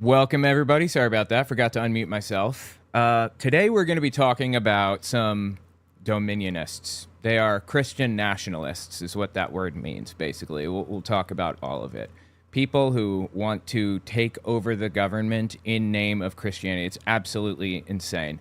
Welcome, everybody. Sorry about that. Forgot to unmute myself. Today, we're going to be talking about some Dominionists. They are Christian nationalists, is what that word means, basically. We'll talk about all of it. People who want to take over the government in name of Christianity. It's absolutely insane.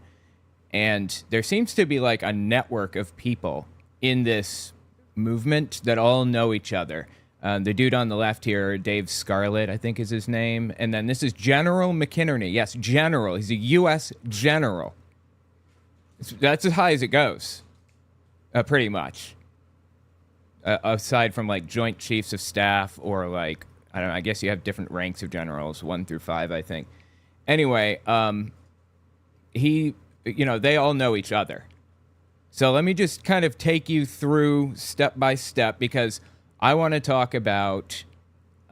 And there seems to be like a network of people in this movement that all know each other. The dude on the left here, Dave Scarlett, I think is his name. And then this is General McInerney. Yes, General. He's a U.S. General. That's as high as it goes, pretty much. Aside from like Joint Chiefs of Staff or like, I don't know, I guess you have different ranks of generals, 1 through 5, I think. Anyway, they all know each other. So let me just kind of take you through step by step because I want to talk about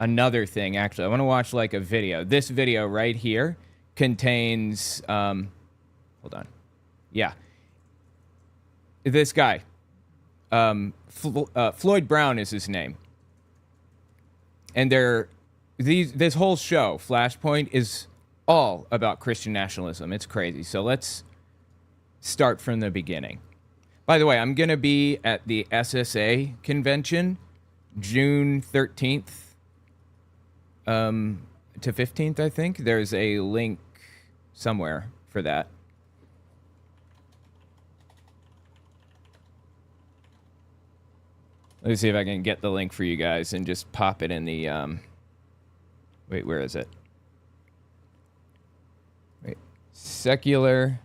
another thing, actually. I want to watch like a video. This video right here contains, hold on. Yeah. This guy, Floyd Brown is his name. And this whole show, Flashpoint, is all about Christian nationalism. It's crazy. So let's start from the beginning. By the way, I'm going to be at the SSA convention June 13th to 15th, I think. There's a link somewhere for that. Let me see if I can get the link for you guys and just pop it in the... Wait, where is it? Wait. Secular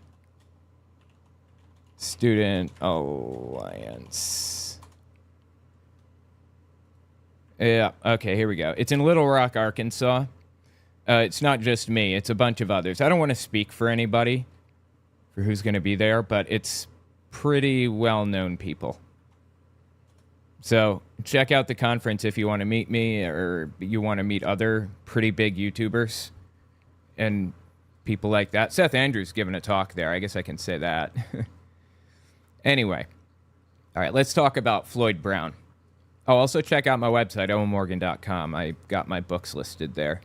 Student Alliance. Yeah, okay, here we go. It's in Little Rock, Arkansas. It's not just me, it's a bunch of others. I don't want to speak for anybody, for who's going to be there, but it's pretty well-known people. So check out the conference if you want to meet me or you want to meet other pretty big YouTubers and people like that. Seth Andrews giving a talk there. I guess I can say that. Anyway. All right, let's talk about Floyd Brown. Oh, also check out my website, owenmorgan.com. I got my books listed there.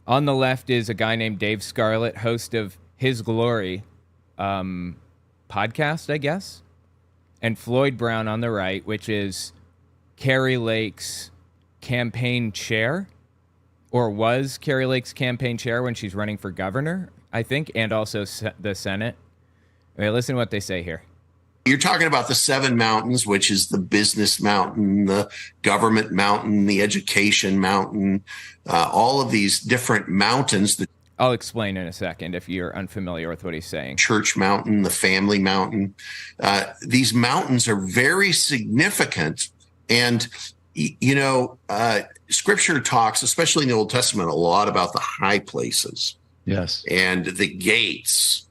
On the left is a guy named Dave Scarlett, host of His Glory podcast, I guess. And Floyd Brown on the right, which is Kari Lake's campaign chair, or was Kari Lake's campaign chair when she's running for governor, I think, and also the Senate. Okay, listen to what they say here. You're talking about the seven mountains, which is the business mountain, the government mountain, the education mountain, all of these different mountains. I'll explain in a second if you're unfamiliar with what he's saying. Church mountain, the family mountain. These mountains are very significant. And, Scripture talks, especially in the Old Testament, a lot about the high places. Yes. And the gates.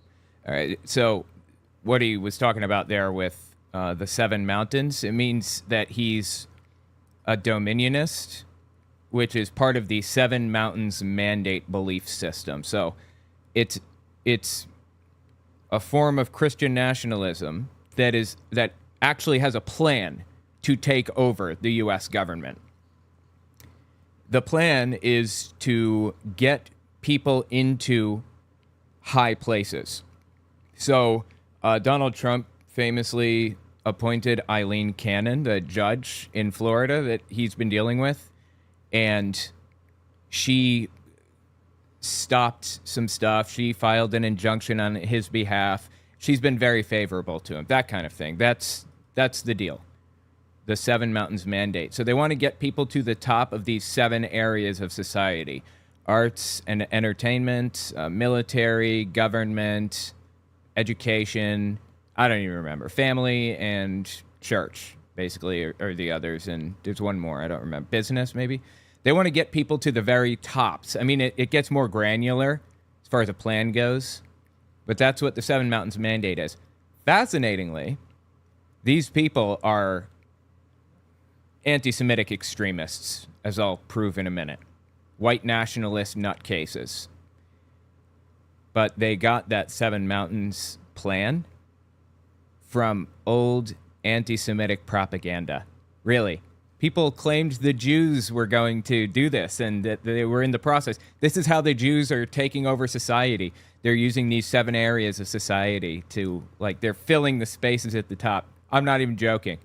All right. So what he was talking about there with the seven mountains, it means that he's a Dominionist, which is part of the Seven Mountains Mandate belief system. So it's a form of Christian nationalism that actually has a plan to take over the U.S. government. The plan is to get people into high places. So Donald Trump famously appointed Eileen Cannon, the judge in Florida that he's been dealing with, and she stopped some stuff. She filed an injunction on his behalf. She's been very favorable to him, that kind of thing. That's the deal, the Seven Mountains Mandate. So they want to get people to the top of these seven areas of society: arts and entertainment, military, government, education, I don't even remember, family and church, basically, or the others. And there's one more, I don't remember, business maybe. They want to get people to the very tops. I mean, it gets more granular as far as a plan goes, but that's what the Seven Mountains Mandate is. Fascinatingly, these people are anti-Semitic extremists, as I'll prove in a minute. White nationalist nutcases. But they got that Seven Mountains plan from old anti-Semitic propaganda. Really. People claimed the Jews were going to do this and that they were in the process. This is how the Jews are taking over society. They're using these 7 areas of society to, like, they're filling the spaces at the top. I'm not even joking.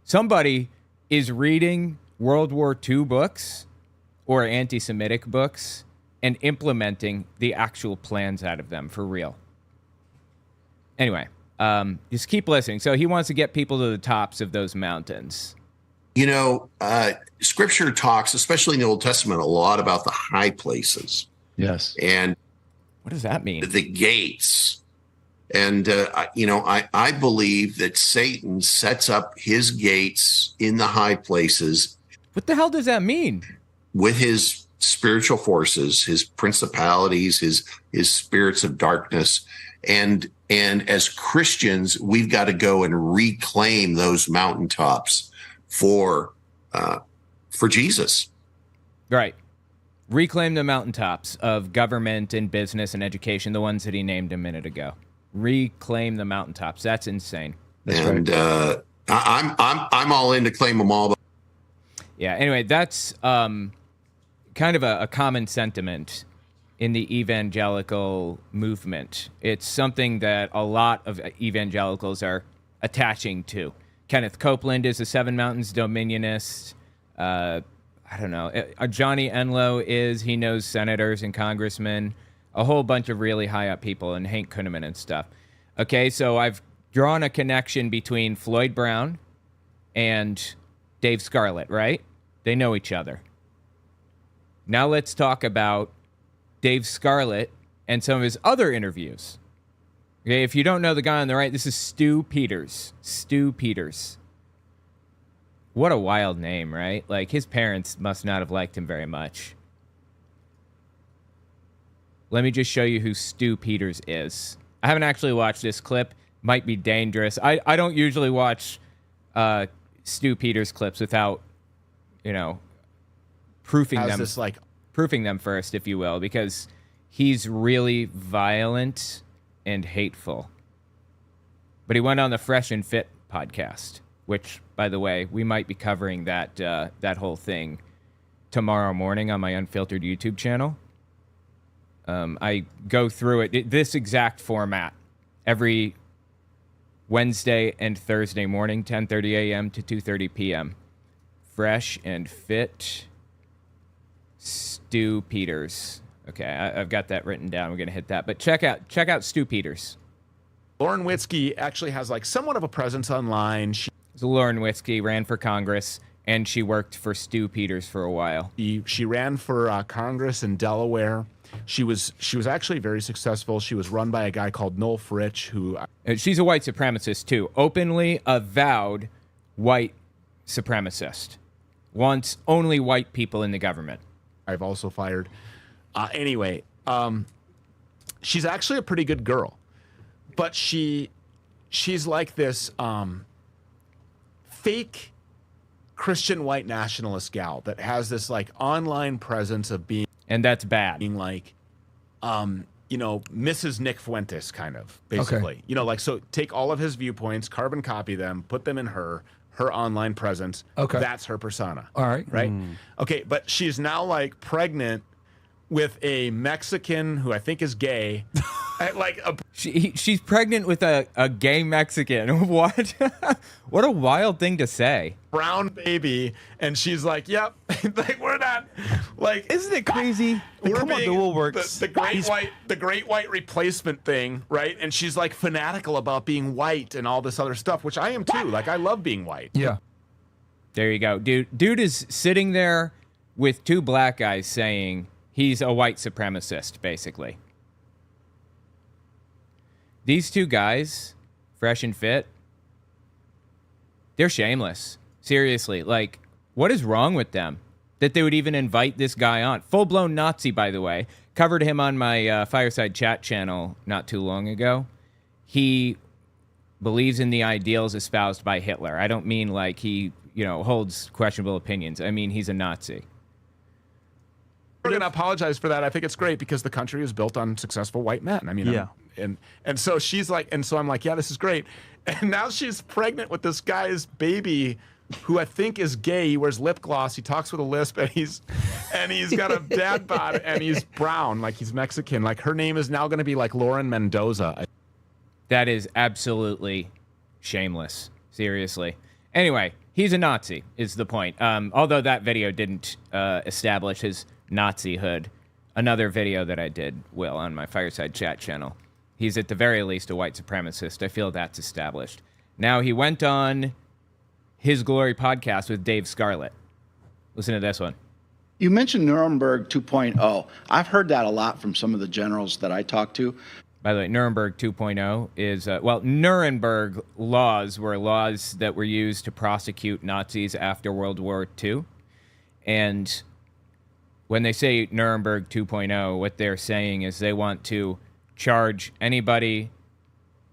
Somebody is reading World War II books or anti-Semitic books and implementing the actual plans out of them for real. Anyway, just keep listening. So he wants to get people to the tops of those mountains. You know, Scripture talks, especially in the Old Testament, a lot about the high places. Yes. And what does that mean? the gates. And, I believe that Satan sets up his gates in the high places. What the hell does that mean? With his spiritual forces, his principalities, his spirits of darkness. And as Christians, we've got to go and reclaim those mountaintops for Jesus. Right. Reclaim the mountaintops of government and business and education, the ones that he named a minute ago. Reclaim the mountaintops. That's insane. That's and right. I'm all in to claim them all. Yeah. Anyway, that's kind of a common sentiment in the evangelical movement. It's something that a lot of evangelicals are attaching to. Kenneth Copeland is a Seven Mountains Dominionist. I don't know. Johnny Enlow is. He knows senators and congressmen. A whole bunch of really high up people, and Hank Kunneman and stuff. Okay, so I've drawn a connection between Floyd Brown and Dave Scarlett, right? They know each other. Now let's talk about Dave Scarlett and some of his other interviews. Okay, if you don't know the guy on the right, this is Stu Peters. Stu Peters. What a wild name, right? Like, his parents must not have liked him very much. Let me just show you who Stu Peters is. I haven't actually watched this clip. Might be dangerous. I don't usually watch Stu Peters clips without, proofing them. Proofing them first, if you will, because he's really violent and hateful. But he went on the Fresh and Fit podcast, which, by the way, we might be covering that whole thing tomorrow morning on my Unfiltered YouTube channel. I go through it, this exact format, every Wednesday and Thursday morning, 10:30 a.m. to 2:30 p.m. Fresh and Fit, Stu Peters. Okay, I've got that written down. We're going to hit that. But check out Stu Peters. Lauren Witzke actually has somewhat of a presence online. Lauren Witzke ran for Congress, and she worked for Stu Peters for a while. She ran for Congress in Delaware. She was actually very successful. She was run by a guy called Noel Fritch, who... She's a white supremacist, too. Openly avowed white supremacist. Wants only white people in the government. I've also fired. Anyway, she's actually a pretty good girl. But she's like this fake Christian white nationalist gal that has this online presence of being... And that's bad. Being Mrs. Nick Fuentes kind of, basically. Okay. So take all of his viewpoints, carbon copy them, put them in her online presence. Okay. That's her persona. All right. Right? Okay, but she's now pregnant with a Mexican who I think is gay. She's pregnant with a gay Mexican. What? What a wild thing to say. Brown baby, and she's like, "Yep, we're not isn't it crazy? Come on, the wool works. The great white replacement thing, right?" And she's fanatical about being white and all this other stuff, which I am too. I love being white. Yeah. There you go, dude is sitting there with two black guys saying he's a white supremacist, basically. These two guys, Fresh and Fit, they're shameless. Seriously, what is wrong with them that they would even invite this guy on? Full-blown Nazi, by the way. Covered him on my Fireside Chat channel not too long ago. He believes in the ideals espoused by Hitler. I don't mean he, holds questionable opinions. I mean he's a Nazi. We're going to apologize for that. I think it's great because the country is built on successful white men. I mean, yeah. And so she's and so I'm yeah, this is great. And now she's pregnant with this guy's baby who I think is gay. He wears lip gloss. He talks with a lisp, and he's got a dad bod, and he's brown, like he's Mexican. Like her name is now going to be like Lauren Mendoza. That is absolutely shameless. Seriously. Anyway, he's a Nazi, is the point. Although that video didn't establish his Nazihood. Another video that I did, Will, on my Fireside Chat channel. He's at the very least a white supremacist. I feel that's established. Now, he went on His Glory podcast with Dave Scarlett. Listen to this one. You mentioned Nuremberg 2.0. I've heard that a lot from some of the generals that I talked to. By the way, Nuremberg 2.0 is, Nuremberg laws were laws that were used to prosecute Nazis after World War II. And when they say Nuremberg 2.0, what they're saying is they want to charge anybody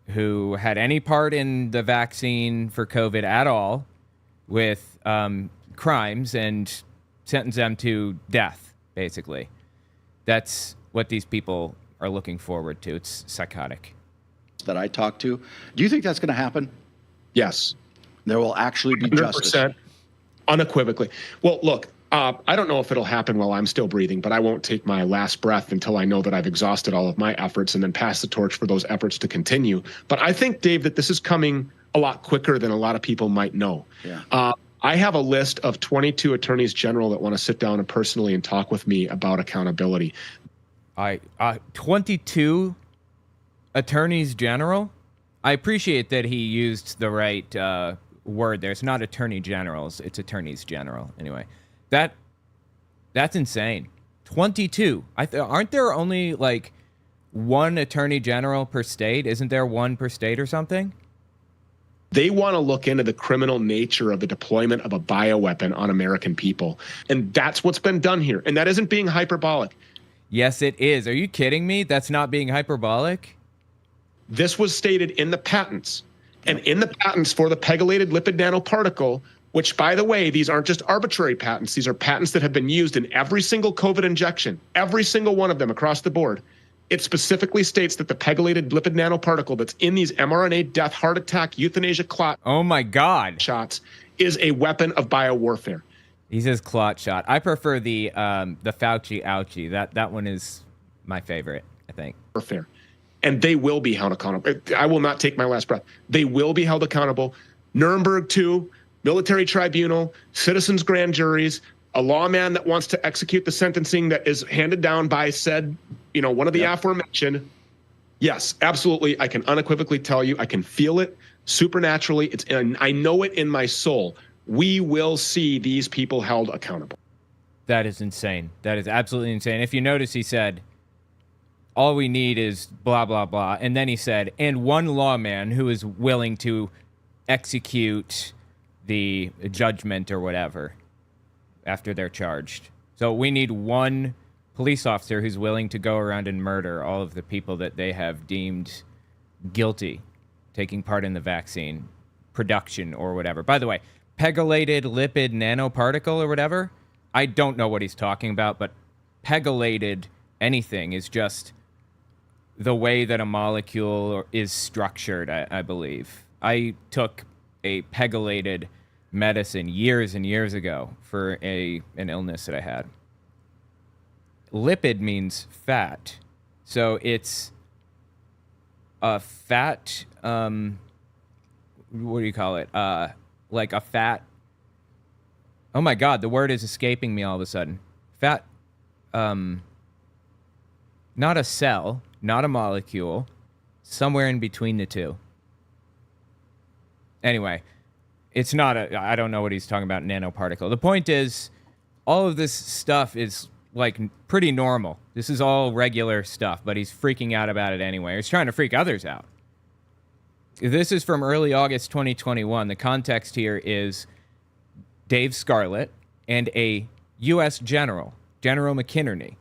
who had any part in the vaccine for COVID at all with crimes and sentence them to death, basically. That's what these people are looking forward to. It's psychotic. That I talked to. Do you think that's going to happen? Yes. There will actually be 100%, justice. unequivocally. Well, look, I don't know if it'll happen while I'm still breathing, but I won't take my last breath until I know that I've exhausted all of my efforts and then pass the torch for those efforts to continue. But I think, Dave, that this is coming a lot quicker than a lot of people might know. Yeah. I have a list of 22 attorneys general that want to sit down and personally and talk with me about accountability. 22 attorneys general? I appreciate that he used the right word there. It's not attorney generals, it's attorneys general. Anyway, that's insane. 22. Aren't there only like one attorney general per state? Isn't there one per state or something? They want to look into the criminal nature of the deployment of a bioweapon on American people. And that's what's been done here. And that isn't being hyperbolic. Yes, it is. Are you kidding me? That's not being hyperbolic? This was stated in the patents. And in the patents for the pegylated lipid nanoparticle, which, by the way, these aren't just arbitrary patents. These are patents that have been used in every single COVID injection, every single one of them across the board. It specifically states that the pegylated lipid nanoparticle that's in these mRNA death, heart attack, euthanasia clot Oh my God. shots is a weapon of biowarfare. He says clot shot. I prefer the Fauci ouchie. That one is my favorite, I think. Warfare. And they will be held accountable. I will not take my last breath. They will be held accountable. Nuremberg 2, military tribunal, citizens' grand juries, a lawman that wants to execute the sentencing that is handed down by said, one of the aforementioned. Yes, absolutely. I can unequivocally tell you, I can feel it supernaturally. I know it in my soul. We will see these people held accountable. That is insane. That is absolutely insane. If you notice, he said, all we need is blah, blah, blah. And then he said, and one lawman who is willing to execute the judgment or whatever after they're charged. So we need one police officer who's willing to go around and murder all of the people that they have deemed guilty taking part in the vaccine production or whatever. By the way, pegylated lipid nanoparticle or whatever, I don't know what he's talking about, but pegylated anything is just the way that a molecule is structured, I believe. I took a pegylated medicine years and years ago for an illness that I had. Lipid means fat. So it's a fat, what do you call it? Like a fat, oh my God, the word is escaping me all of a sudden. Fat, not a cell, not a molecule, somewhere in between the two. Anyway, it's not I don't know what he's talking about, nanoparticle. The point is, all of this stuff is like pretty normal. This is all regular stuff, but he's freaking out about it anyway. He's trying to freak others out. This is from early August 2021. The context here is Dave Scarlett and a U.S. general, General McInerney,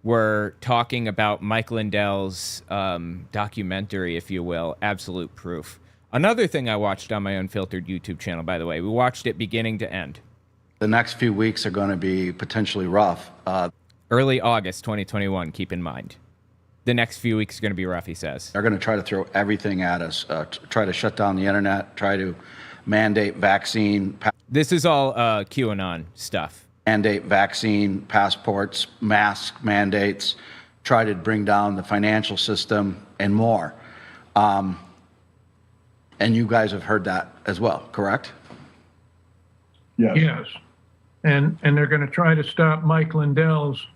were talking about Mike Lindell's documentary, if you will, Absolute Proof. Another thing I watched on my Unfiltered YouTube channel, by the way. We watched it beginning to end. The next few weeks are going to be potentially rough. Early August 2021, keep in mind. The next few weeks are going to be rough, he says. They're going to try to throw everything at us, try to shut down the internet, try to mandate vaccine QAnon stuff. Mandate vaccine passports, mask mandates, try to bring down the financial system, and more. And you guys have heard that as well, correct? Yes. And they're going to try to stop Mike Lindell's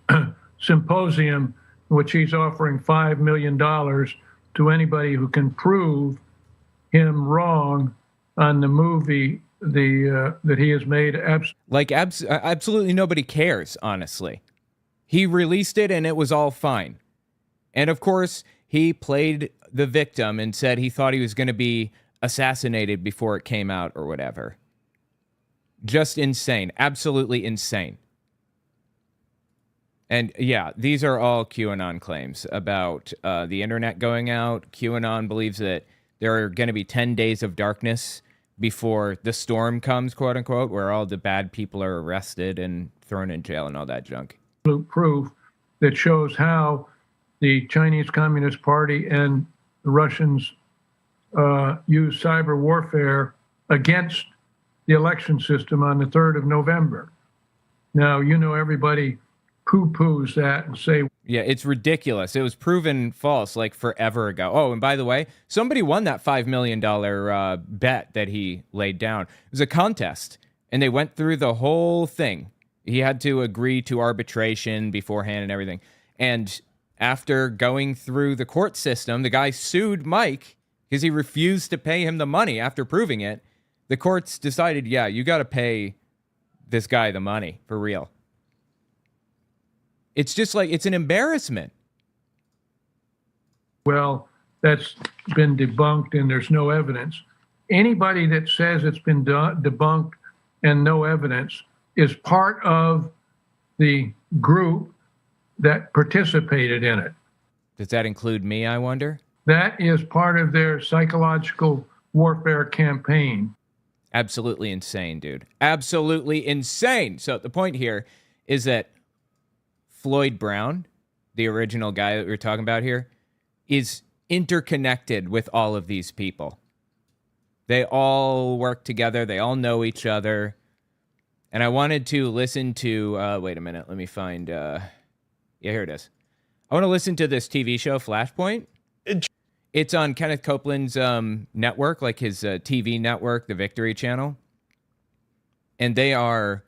symposium, which he's offering $5 million to anybody who can prove him wrong on the movie that he has made. Absolutely nobody cares, honestly. He released it and it was all fine. And of course, he played the victim and said he thought he was going to be assassinated before it came out or whatever. Just insane. Absolutely insane. And yeah, these are all QAnon claims about the internet going out. QAnon believes that there are going to be 10 days of darkness before the storm comes, quote unquote, where all the bad people are arrested and thrown in jail and all that junk. Proof that shows how the Chinese Communist Party and the Russians use cyber warfare against the election system on the 3rd of November. Now, everybody poo-poos that and say... Yeah, it's ridiculous. It was proven false like forever ago. Oh, and by the way, somebody won that $5 million bet that he laid down. It was a contest, and they went through the whole thing. He had to agree to arbitration beforehand and everything. And after going through the court system, the guy sued Mike because he refused to pay him the money after proving it. The courts decided, yeah, you got to pay this guy the money for real. It's just like, it's an embarrassment. Well, that's been debunked and there's no evidence. Anybody that says it's been debunked and no evidence is part of the group that participated in it. Does that include me, I wonder? That is part of their psychological warfare campaign. Absolutely insane, dude. Absolutely insane. So the point here is that Floyd Brown, the original guy that we were talking about here, is interconnected with all of these people. They all work together. They all know each other. And I wanted to listen to... wait a minute. Let me find... yeah, here it is. I want to listen to this TV show, Flashpoint. It's on Kenneth Copeland's network, like his TV network, the Victory Channel. And they are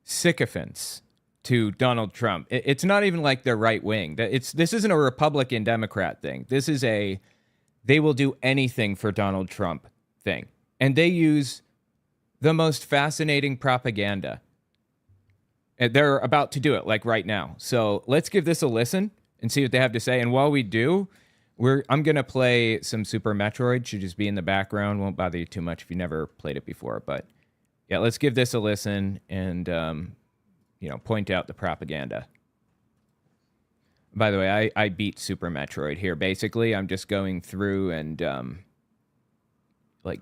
sycophants to Donald Trump. It's not even like they're right wing. This isn't a Republican Democrat thing. This is a they will do anything for Donald Trump thing. And they use the most fascinating propaganda. And they're about to do it, like right now. So let's give this a listen and see what they have to say. And while we do, I'm going to play some Super Metroid. Should just be in the background. Won't bother you too much if you never played it before. But yeah, let's give this a listen and, point out the propaganda. By the way, I beat Super Metroid here. Basically, I'm just going through and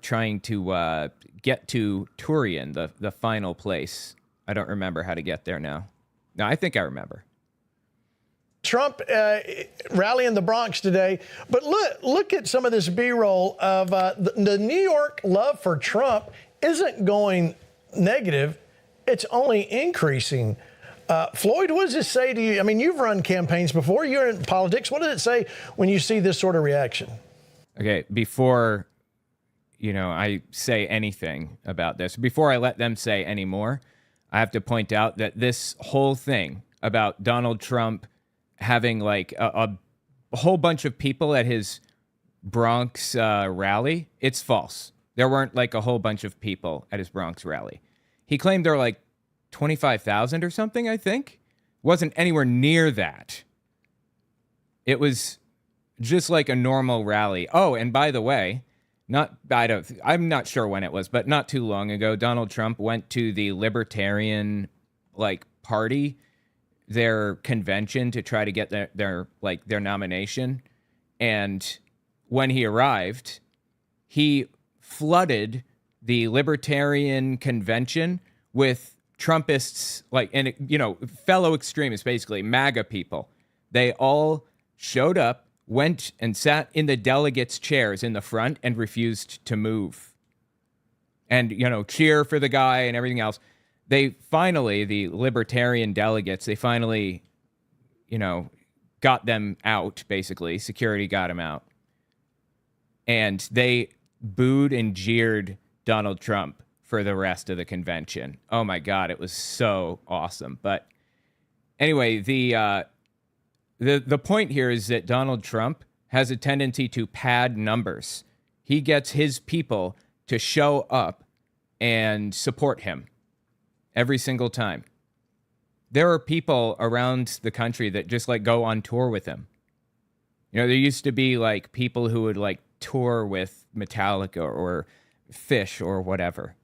trying to get to Turian, the final place. I don't remember how to get there now. No, I think I remember. Trump rally in the Bronx today, but look at some of this B-roll of the New York love for Trump isn't going negative; it's only increasing. Floyd, what does this say to you? I mean, you've run campaigns before. You're in politics. What does it say when you see this sort of reaction? Okay, before I say anything about this, before I let them say any more, I have to point out that this whole thing about Donald Trump having a whole bunch of people at his Bronx rally, it's false. There weren't a whole bunch of people at his Bronx rally. He claimed there were 25,000 or something, I think. Wasn't anywhere near that. It was just like a normal rally. Oh, and by the way, I'm not sure when it was, but not too long ago, Donald Trump went to the Libertarian party, their convention, to try to get their nomination. And when he arrived, he flooded the Libertarian convention with Trumpists, fellow extremists, basically MAGA people. They all showed up, went and sat in the delegates' chairs in the front and refused to move. and, cheer for the guy and everything else. They finally, the libertarian delegates, they finally, got them out, basically. Security got them out. And they booed and jeered Donald Trump for the rest of the convention. Oh my God, it was so awesome. But anyway, the point here is that Donald Trump has a tendency to pad numbers. He gets his people to show up and support him every single time. There are people around the country that just go on tour with him. There used to be people who would tour with Metallica or Fish or whatever.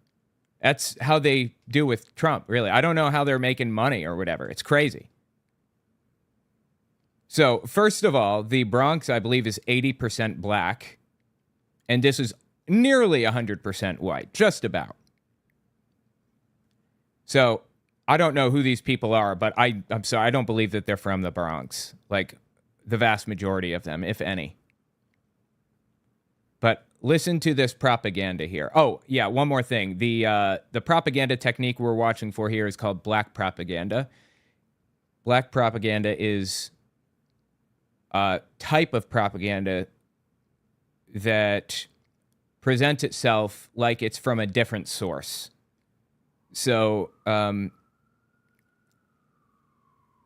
That's how they do with Trump, really. I don't know how they're making money or whatever. It's crazy. So, first of all, the Bronx, I believe, is 80% black. And this is nearly 100% white, just about. So, I don't know who these people are, but I'm sorry, I don't believe that they're from the Bronx. The vast majority of them, if any. But listen to this propaganda here. Oh, yeah, one more thing. The propaganda technique we're watching for here is called black propaganda. Black propaganda is a type of propaganda that presents itself like it's from a different source. So,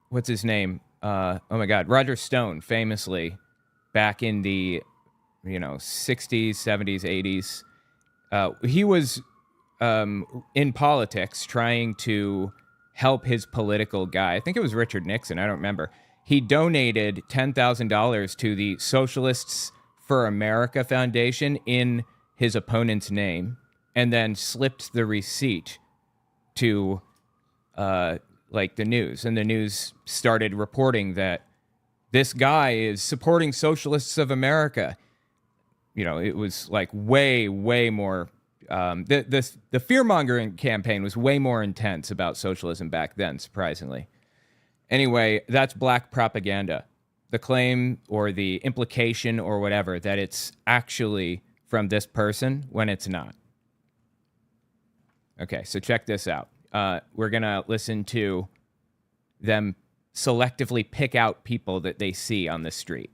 what's his name? Oh my God, Roger Stone, famously, back in the 60s, 70s, 80s, he was in politics trying to help his political guy. I think it was Richard Nixon. I don't remember. He donated $10,000 to the Socialists for America Foundation in his opponent's name, and then slipped the receipt to the news. And the news started reporting that this guy is supporting Socialists of America. It was way, way more. The fear-mongering campaign was way more intense about socialism back then, surprisingly. Anyway, that's black propaganda. The claim or the implication or whatever that it's actually from this person when it's not. Okay, so check this out. We're going to listen to them selectively pick out people that they see on the street.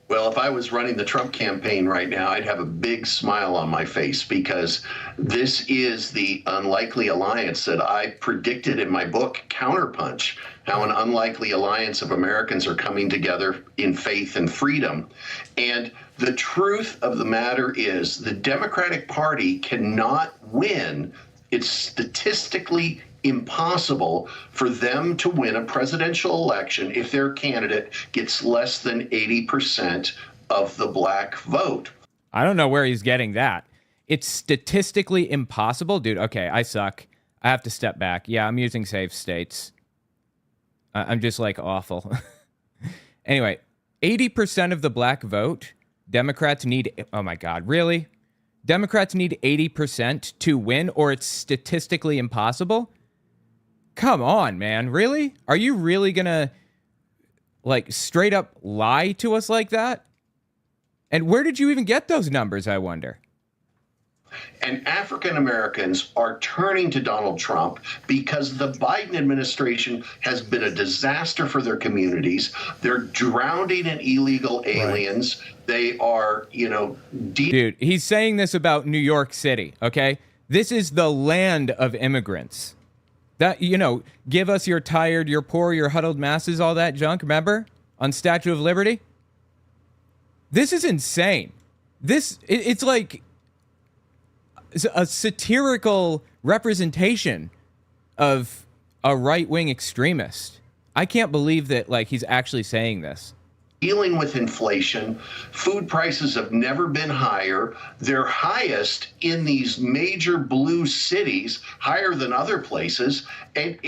Well, if I was running the Trump campaign right now, I'd have a big smile on my face, because this is the unlikely alliance that I predicted in my book, Counterpunch, how an unlikely alliance of Americans are coming together in faith and freedom. And the truth of the matter is the Democratic Party cannot win. It's statistically impossible for them to win a presidential election if their candidate gets less than 80% of the black vote. I don't know where he's getting that. It's statistically impossible? Dude, okay, I suck. I have to step back. Yeah, I'm using safe states. I'm just awful. Anyway, 80% of the black vote, Democrats need, oh my God, really? Democrats need 80% to win, or it's statistically impossible? Come on, man. Really? Are you really gonna straight up lie to us like that? And where did you even get those numbers, I wonder? And African Americans are turning to Donald Trump because the Biden administration has been a disaster for their communities. They're drowning in illegal aliens. Right. They are, Dude, he's saying this about New York City, okay? This is the land of immigrants. That, give us your tired, your poor, your huddled masses, all that junk, remember? On Statue of Liberty? This is insane. It's like a satirical representation of a right-wing extremist. I can't believe that, he's actually saying this. Dealing with inflation, food prices have never been higher. They're highest in these major blue cities, higher than other places, and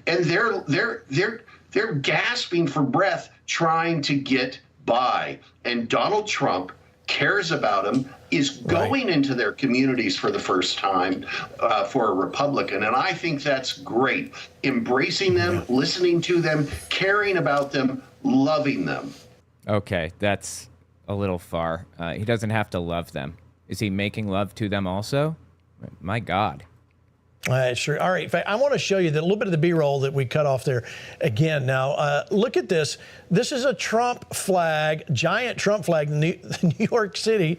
they're gasping for breath trying to get by. And Donald Trump cares about them, is going into their communities for the first time for a Republican. And I think that's great. Embracing them, listening to them, caring about them, loving them. Okay, that's a little far. He doesn't have to love them. Is he making love to them also? My God. Sure. All right. In fact, I want to show you a little bit of the B-roll that we cut off there again. Now, look at this. This is a Trump flag, giant Trump flag in New York City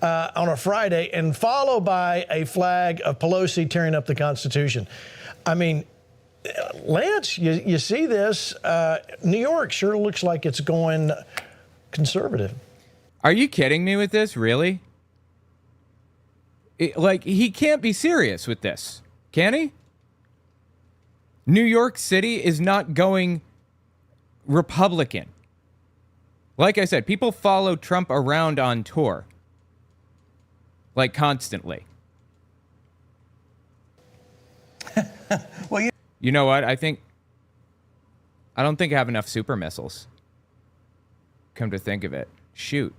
on a Friday, and followed by a flag of Pelosi tearing up the Constitution. I mean, Lance, you see this? New York sure looks like it's going conservative. Are you kidding me with this? Really? He can't be serious with this. Can he? New York City is not going Republican. Like I said, people follow Trump around on tour. Constantly. Well, you know what? I don't think I have enough super missiles. Come to think of it. Shoot.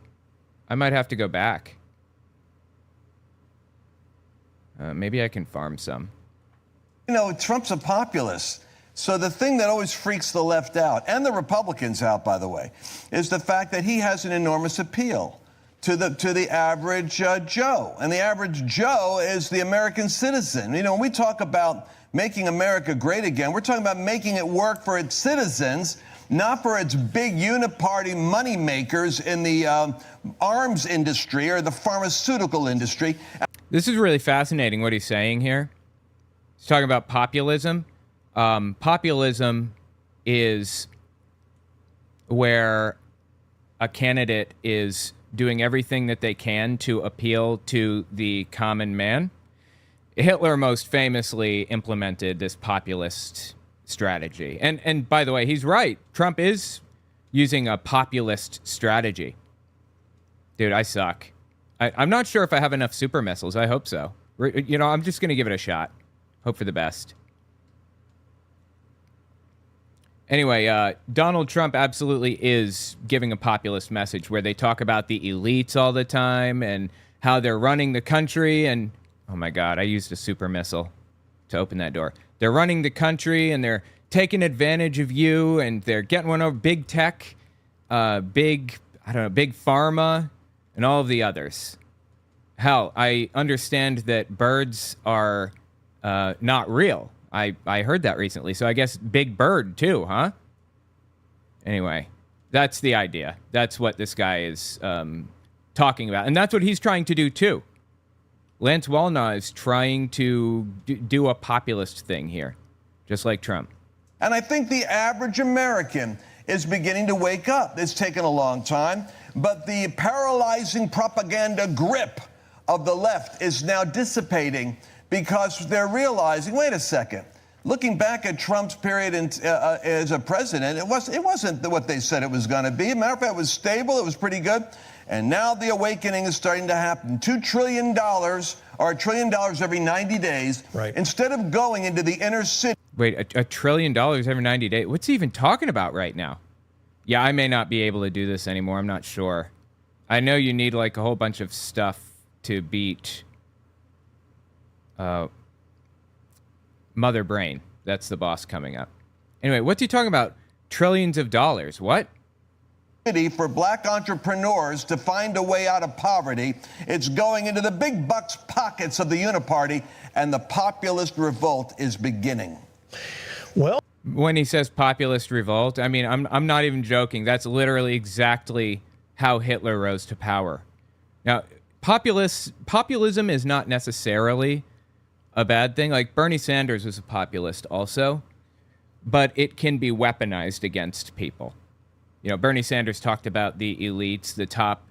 I might have to go back. Maybe I can farm some. Trump's a populist. So the thing that always freaks the left out, and the Republicans out, by the way, is the fact that he has an enormous appeal to the average Joe. And the average Joe is the American citizen. When we talk about making America great again, we're talking about making it work for its citizens, not for its big uniparty money makers in the arms industry or the pharmaceutical industry. This is really fascinating what he's saying here. He's talking about populism. Populism is where a candidate is doing everything that they can to appeal to the common man. Hitler most famously implemented this populist strategy. And by the way, he's right. Trump is using a populist strategy. Dude, I suck. I'm not sure if I have enough super missiles. I hope so. I'm just going to give it a shot. Hope for the best. Anyway, Donald Trump absolutely is giving a populist message where they talk about the elites all the time and how they're running the country. And, oh my God, I used a super missile to open that door. They're running the country and they're taking advantage of you and they're getting one over big tech, big pharma, and all of the others. Hell, I understand that birds are not real. I heard that recently, so I guess Big Bird too, huh? Anyway, that's the idea. That's what this guy is talking about, and that's what he's trying to do too. Lance Wallnau is trying to do a populist thing here, just like Trump. And I think the average American is beginning to wake up. It's taken a long time, but the paralyzing propaganda grip of the left is now dissipating because they're realizing, wait a second, looking back at Trump's period as a president, it wasn't what they said it was going to be. Matter of fact, it was stable, it was pretty good. And now the awakening is starting to happen. $2 trillion or $1 trillion every 90 days. Right. Instead of going into the inner city. Wait, $1 trillion every 90 days? What's he even talking about right now? Yeah, I may not be able to do this anymore. I'm not sure. I know you need a whole bunch of stuff to beat Mother Brain. That's the boss coming up. Anyway, what's he talking about? Trillions of dollars. What? For black entrepreneurs to find a way out of poverty. It's going into the big bucks pockets of the uniparty, and the populist revolt is beginning. Well, when he says populist revolt, I mean, I'm not even joking. That's literally exactly how Hitler rose to power. Now, populism is not necessarily a bad thing. Like Bernie Sanders was a populist also, but it can be weaponized against people. Bernie Sanders talked about the elites, the top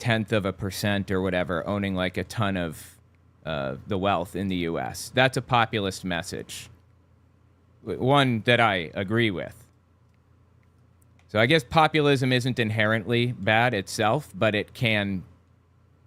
0.1% or whatever, owning a ton of the wealth in the U.S. That's a populist message. One that I agree with. So I guess populism isn't inherently bad itself, but it can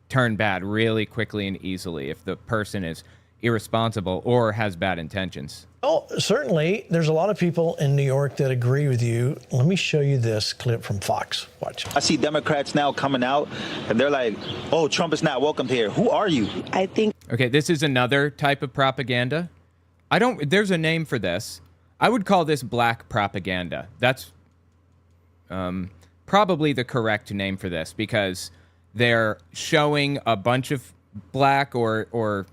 turn bad really quickly and easily if the person is irresponsible or has bad intentions. Well, certainly, there's a lot of people in New York that agree with you. Let me show you this clip from Fox. Watch. I see Democrats now coming out, and they're like, oh, Trump is not welcomed here. Who are you? I think... Okay, this is another type of propaganda. There's a name for this. I would call this black propaganda. That's probably the correct name for this, because they're showing a bunch of black or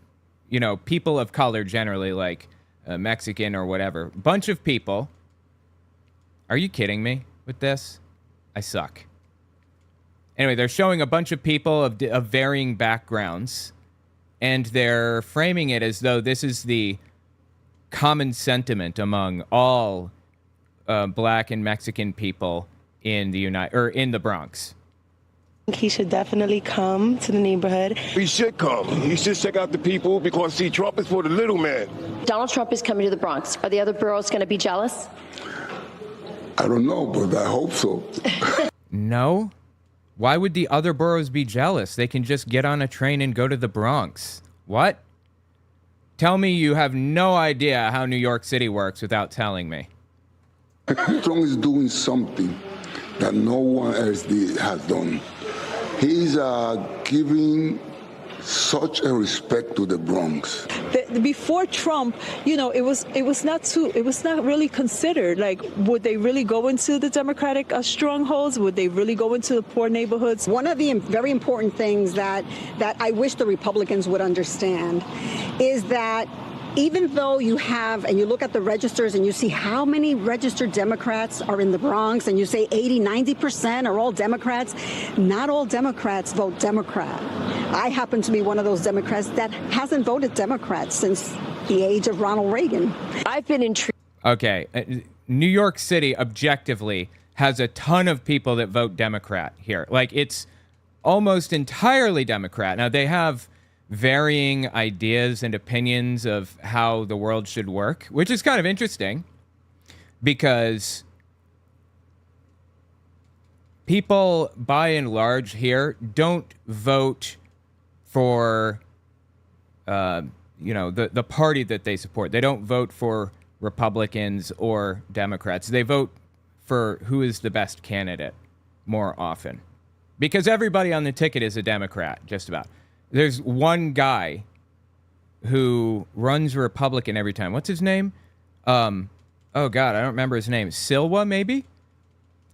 you know, people of color generally, like Mexican or whatever, bunch of people. Are you kidding me with this? I suck. Anyway, they're showing a bunch of people of varying backgrounds, and they're framing it as though this is the common sentiment among all black and Mexican people in the Bronx. He should definitely come to the neighborhood. He should come. He should check out the people because, see, Trump is for the little man. Donald Trump is coming to the Bronx. Are the other boroughs going to be jealous? I don't know, but I hope so. No? Why would the other boroughs be jealous? They can just get on a train and go to the Bronx. What? Tell me you have no idea how New York City works without telling me. Trump is doing something that no one else has done. He's giving such a respect to the Bronx. Before Trump, you know, it was not really considered. Like, would they really go into the Democratic strongholds? Would they really go into the poor neighborhoods? One of the very important things that I wish the Republicans would understand is that even though you have, and you look at the registers and you see how many registered Democrats are in the Bronx, and you say 80, 90% are all Democrats, not all Democrats vote Democrat. I happen to be one of those Democrats that hasn't voted Democrat since the age of Ronald Reagan. I've been intrigued. Okay, New York City objectively has a ton of people that vote Democrat here. Like, it's almost entirely Democrat. Now, they have varying ideas and opinions of how the world should work, which is kind of interesting because people by and large here don't vote for the party that they support. They don't vote for Republicans or Democrats. They vote for who is the best candidate more often because everybody on the ticket is a Democrat, just about. There's one guy who runs Republican every time. What's his name? Oh, God, I don't remember his name. Silwa, maybe?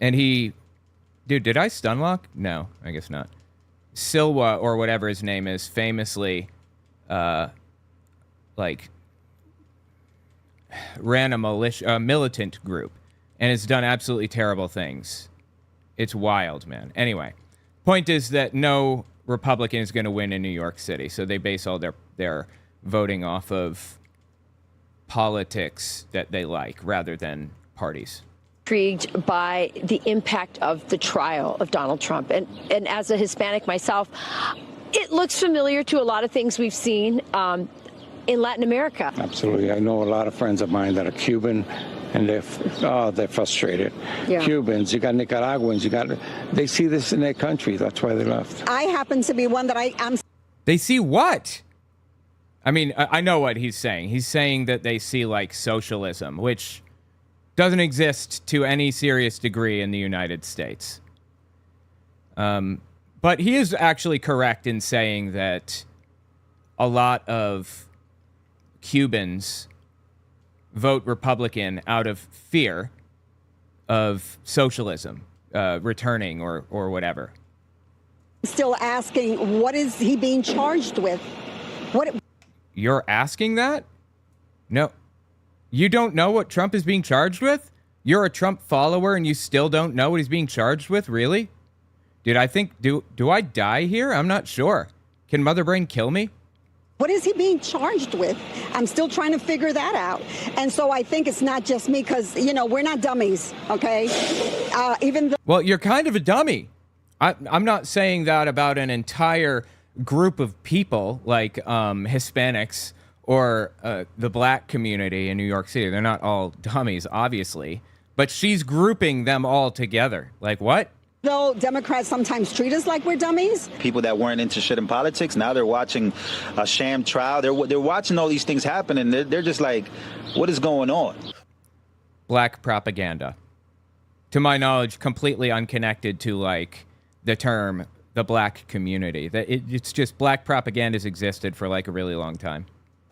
And dude, did I stunlock? No, I guess not. Silwa, or whatever his name is, famously, ran a militant group and has done absolutely terrible things. It's wild, man. Anyway, point is that no Republican is going to win in New York City, so they base all their voting off of politics that they like rather than parties. Intrigued by the impact of the trial of Donald Trump. And as a Hispanic myself, it looks familiar to a lot of things we've seen in Latin America. Absolutely. I know a lot of friends of mine that are Cuban, and they're frustrated. Yeah. Cubans, you got Nicaraguans, they see this in their country. That's why they left. I happen to be one that I'm. They see what? I mean, I know what he's saying. He's saying that they see like socialism, which doesn't exist to any serious degree in the United States. But he is actually correct in saying that a lot of Cubans vote Republican out of fear of socialism returning or whatever. Still asking, what is he being charged with? You're asking that? No. You don't know what Trump is being charged with? You're a Trump follower and you still don't know what he's being charged with? Really? Dude, I think, do I die here? I'm not sure. Can Mother Brain kill me? What is he being charged with? I'm still trying to figure that out. And so I think it's not just me because, we're not dummies, okay? Even though. Well, you're kind of a dummy. I'm not saying that about an entire group of people like Hispanics or the black community in New York City. They're not all dummies, obviously. But she's grouping them all together. Like what? Though Democrats sometimes treat us like we're dummies. People that weren't interested in politics, now they're watching a sham trial. They're watching all these things happen, and they're just like, what is going on? Black propaganda. To my knowledge, completely unconnected to, like, the term, the black community. It's just black propaganda has existed for, like, a really long time.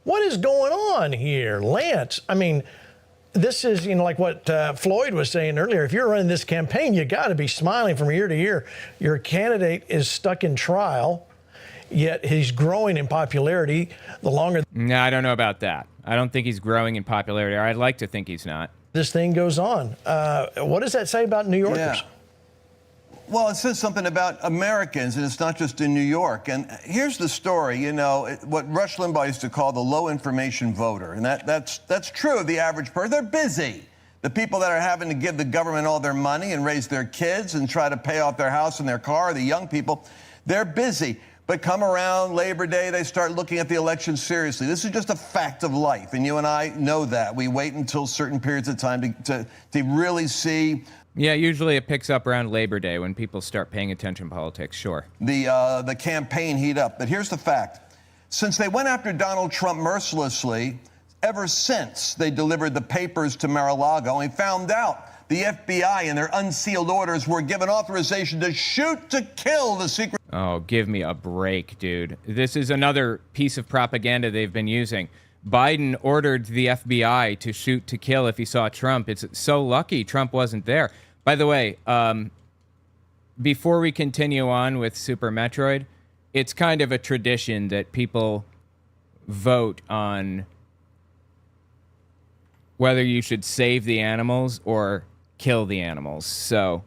What is going on here, Lance? I mean, this is, like what Floyd was saying earlier. If you're running this campaign, you got to be smiling from year to year. Your candidate is stuck in trial, yet he's growing in popularity the longer. No, I don't know about that. I don't think he's growing in popularity. I'd like to think he's not. This thing goes on. What does that say about New Yorkers? Yeah. Well, it says something about Americans, and it's not just in New York. And here's the story, what Rush Limbaugh used to call the low information voter. And that's true of the average person. They're busy. The people that are having to give the government all their money and raise their kids and try to pay off their house and their car, the young people, they're busy. But come around Labor Day, they start looking at the election seriously. This is just a fact of life, and you and I know that. We wait until certain periods of time to really see. Yeah, usually it picks up around Labor Day when people start paying attention to politics, sure. The campaign heat up. But here's the fact. Since they went after Donald Trump mercilessly, ever since they delivered the papers to Mar-a-Lago, and found out the FBI and their unsealed orders were given authorization to shoot to kill the secret. Oh, give me a break, dude. This is another piece of propaganda they've been using. Biden ordered the FBI to shoot to kill if he saw Trump. It's so lucky Trump wasn't there. By the way, before we continue on with Super Metroid, it's kind of a tradition that people vote on whether you should save the animals or kill the animals. So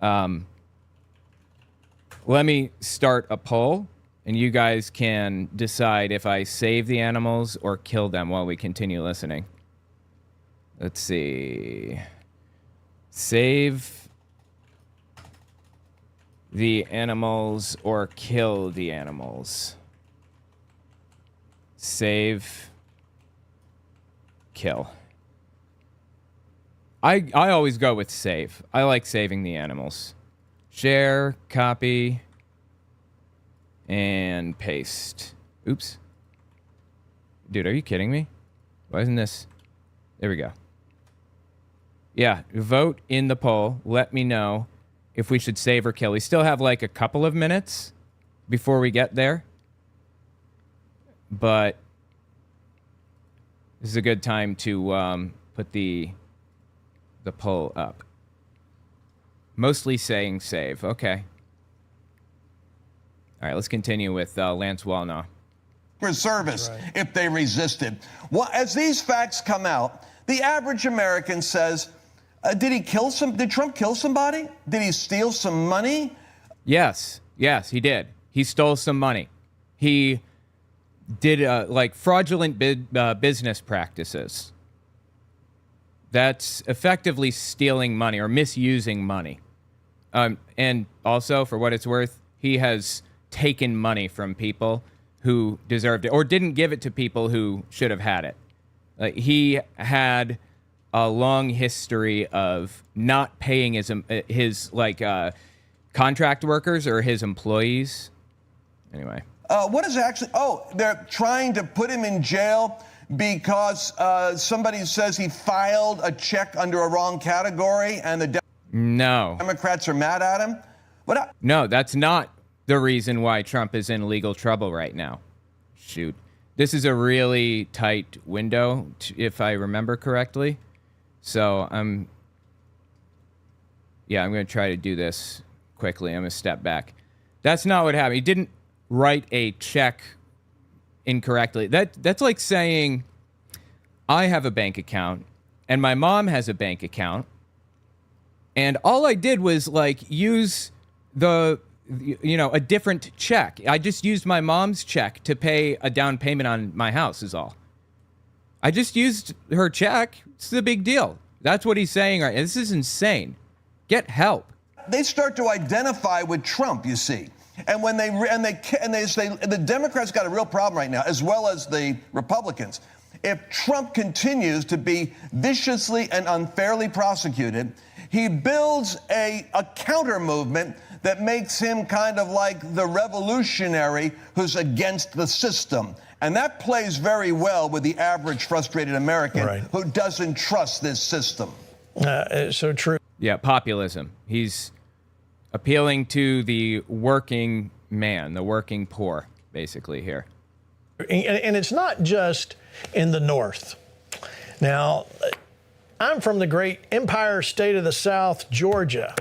let me start a poll, and you guys can decide if I save the animals or kill them while we continue listening. Let's see. Save the animals or kill the animals. Save. Kill. I always go with save. I like saving the animals. Share, copy, and paste. Oops. Dude, are you kidding me? Why isn't this? There we go. Yeah, vote in the poll. Let me know if we should save or kill. We still have like a couple of minutes before we get there. But this is a good time to put the poll up. Mostly saying save. Okay. All right, let's continue with Lance Wallnaw. For service if they resisted. Well, as these facts come out, the average American says, did Trump kill somebody? Did he steal some money? Yes, he did. He stole some money. He did like fraudulent business practices. That's effectively stealing money or misusing money. And also, for what it's worth, he has taken money from people who deserved it or didn't give it to people who should have had it. He had a long history of not paying his contract workers or his employees. Anyway. What is actually? Oh, they're trying to put him in jail because somebody says he filed a check under a wrong category, and the Democrats are mad at him. No, that's not the reason why Trump is in legal trouble right now. Shoot. This is a really tight window, if I remember correctly. So I'm going to try to do this quickly. I'm going to step back. That's not what happened. He didn't write a check incorrectly. That's like saying I have a bank account and my mom has a bank account, and all I did was use a different check. I just used my mom's check to pay a down payment on my house is all. I just used her check. It's a big deal. That's what he's saying. Right? This is insane. Get help. They start to identify with Trump, you see. And when they say the Democrats got a real problem right now, as well as the Republicans. If Trump continues to be viciously and unfairly prosecuted, he builds a counter movement that makes him kind of like the revolutionary who's against the system. And that plays very well with the average frustrated American who doesn't trust this system. It's so true. Yeah, populism. He's appealing to the working man, the working poor, basically here. And it's not just in the North. Now, I'm from the great Empire State of the South, Georgia.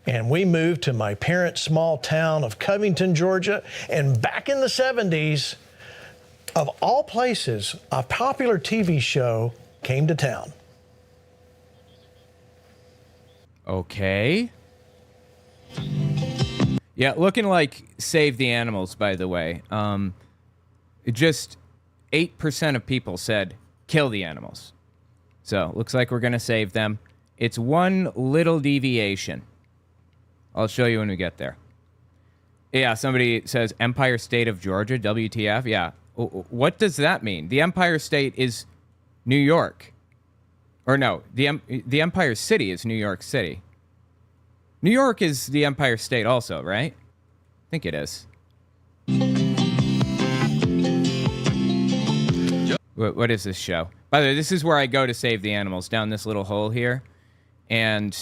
And we moved to my parents' small town of Covington, Georgia. And back in the 70s, of all places, a popular TV show came to town. Okay. Yeah, looking like Save the Animals, by the way. Just 8% of people said kill the animals. So, looks like we're going to save them. It's one little deviation. I'll show you when we get there. Yeah, somebody says Empire State of Georgia, WTF. Yeah. What does that mean? The Empire State is New York. Or no, the Empire City is New York City. New York is the Empire State also, right? I think it is. What is this show? By the way, this is where I go to save the animals, down this little hole here. And,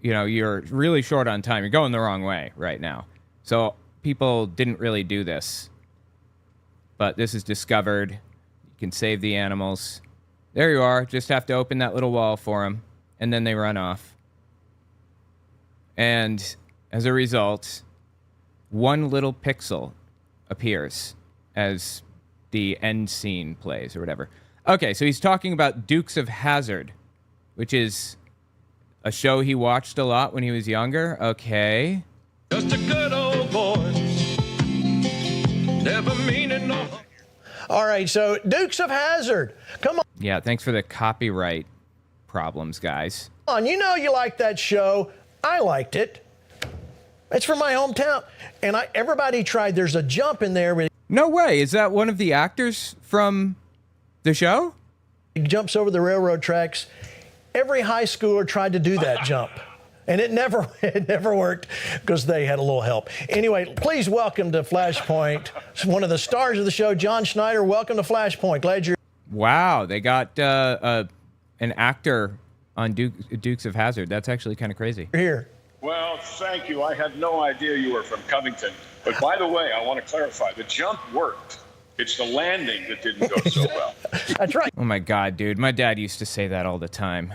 you know, you're really short on time. You're going the wrong way right now. So people didn't really do this. But this is discovered. You can save the animals. There you are. Just have to open that little wall for them. And then they run off. And as a result, one little pixel appears as the end scene plays or whatever. Okay, so he's talking about Dukes of Hazzard, which is a show he watched a lot when he was younger. Okay. Just a good old boy. Never meaning no. All right, so Dukes of Hazzard. Come Yeah, thanks for the copyright problems, guys. on. You know you like that show. I liked it. It's from my hometown. And everybody tried. There's a jump in there. Where No way. Is that one of the actors from the show? he jumps over the railroad tracks. Every high schooler tried to do that jump. And it never worked because they had a little help. Anyway, please welcome to Flashpoint one of the stars of the show, John Schneider. Welcome to Flashpoint. Glad you're Wow, they got an actor on Dukes of Hazzard. That's actually kind of crazy. here. Well, thank you. I had no idea you were from Covington. But by the way, I want to clarify, the jump worked. It's the landing that didn't go so well. That's right. Oh my God, dude. My dad used to say that all the time.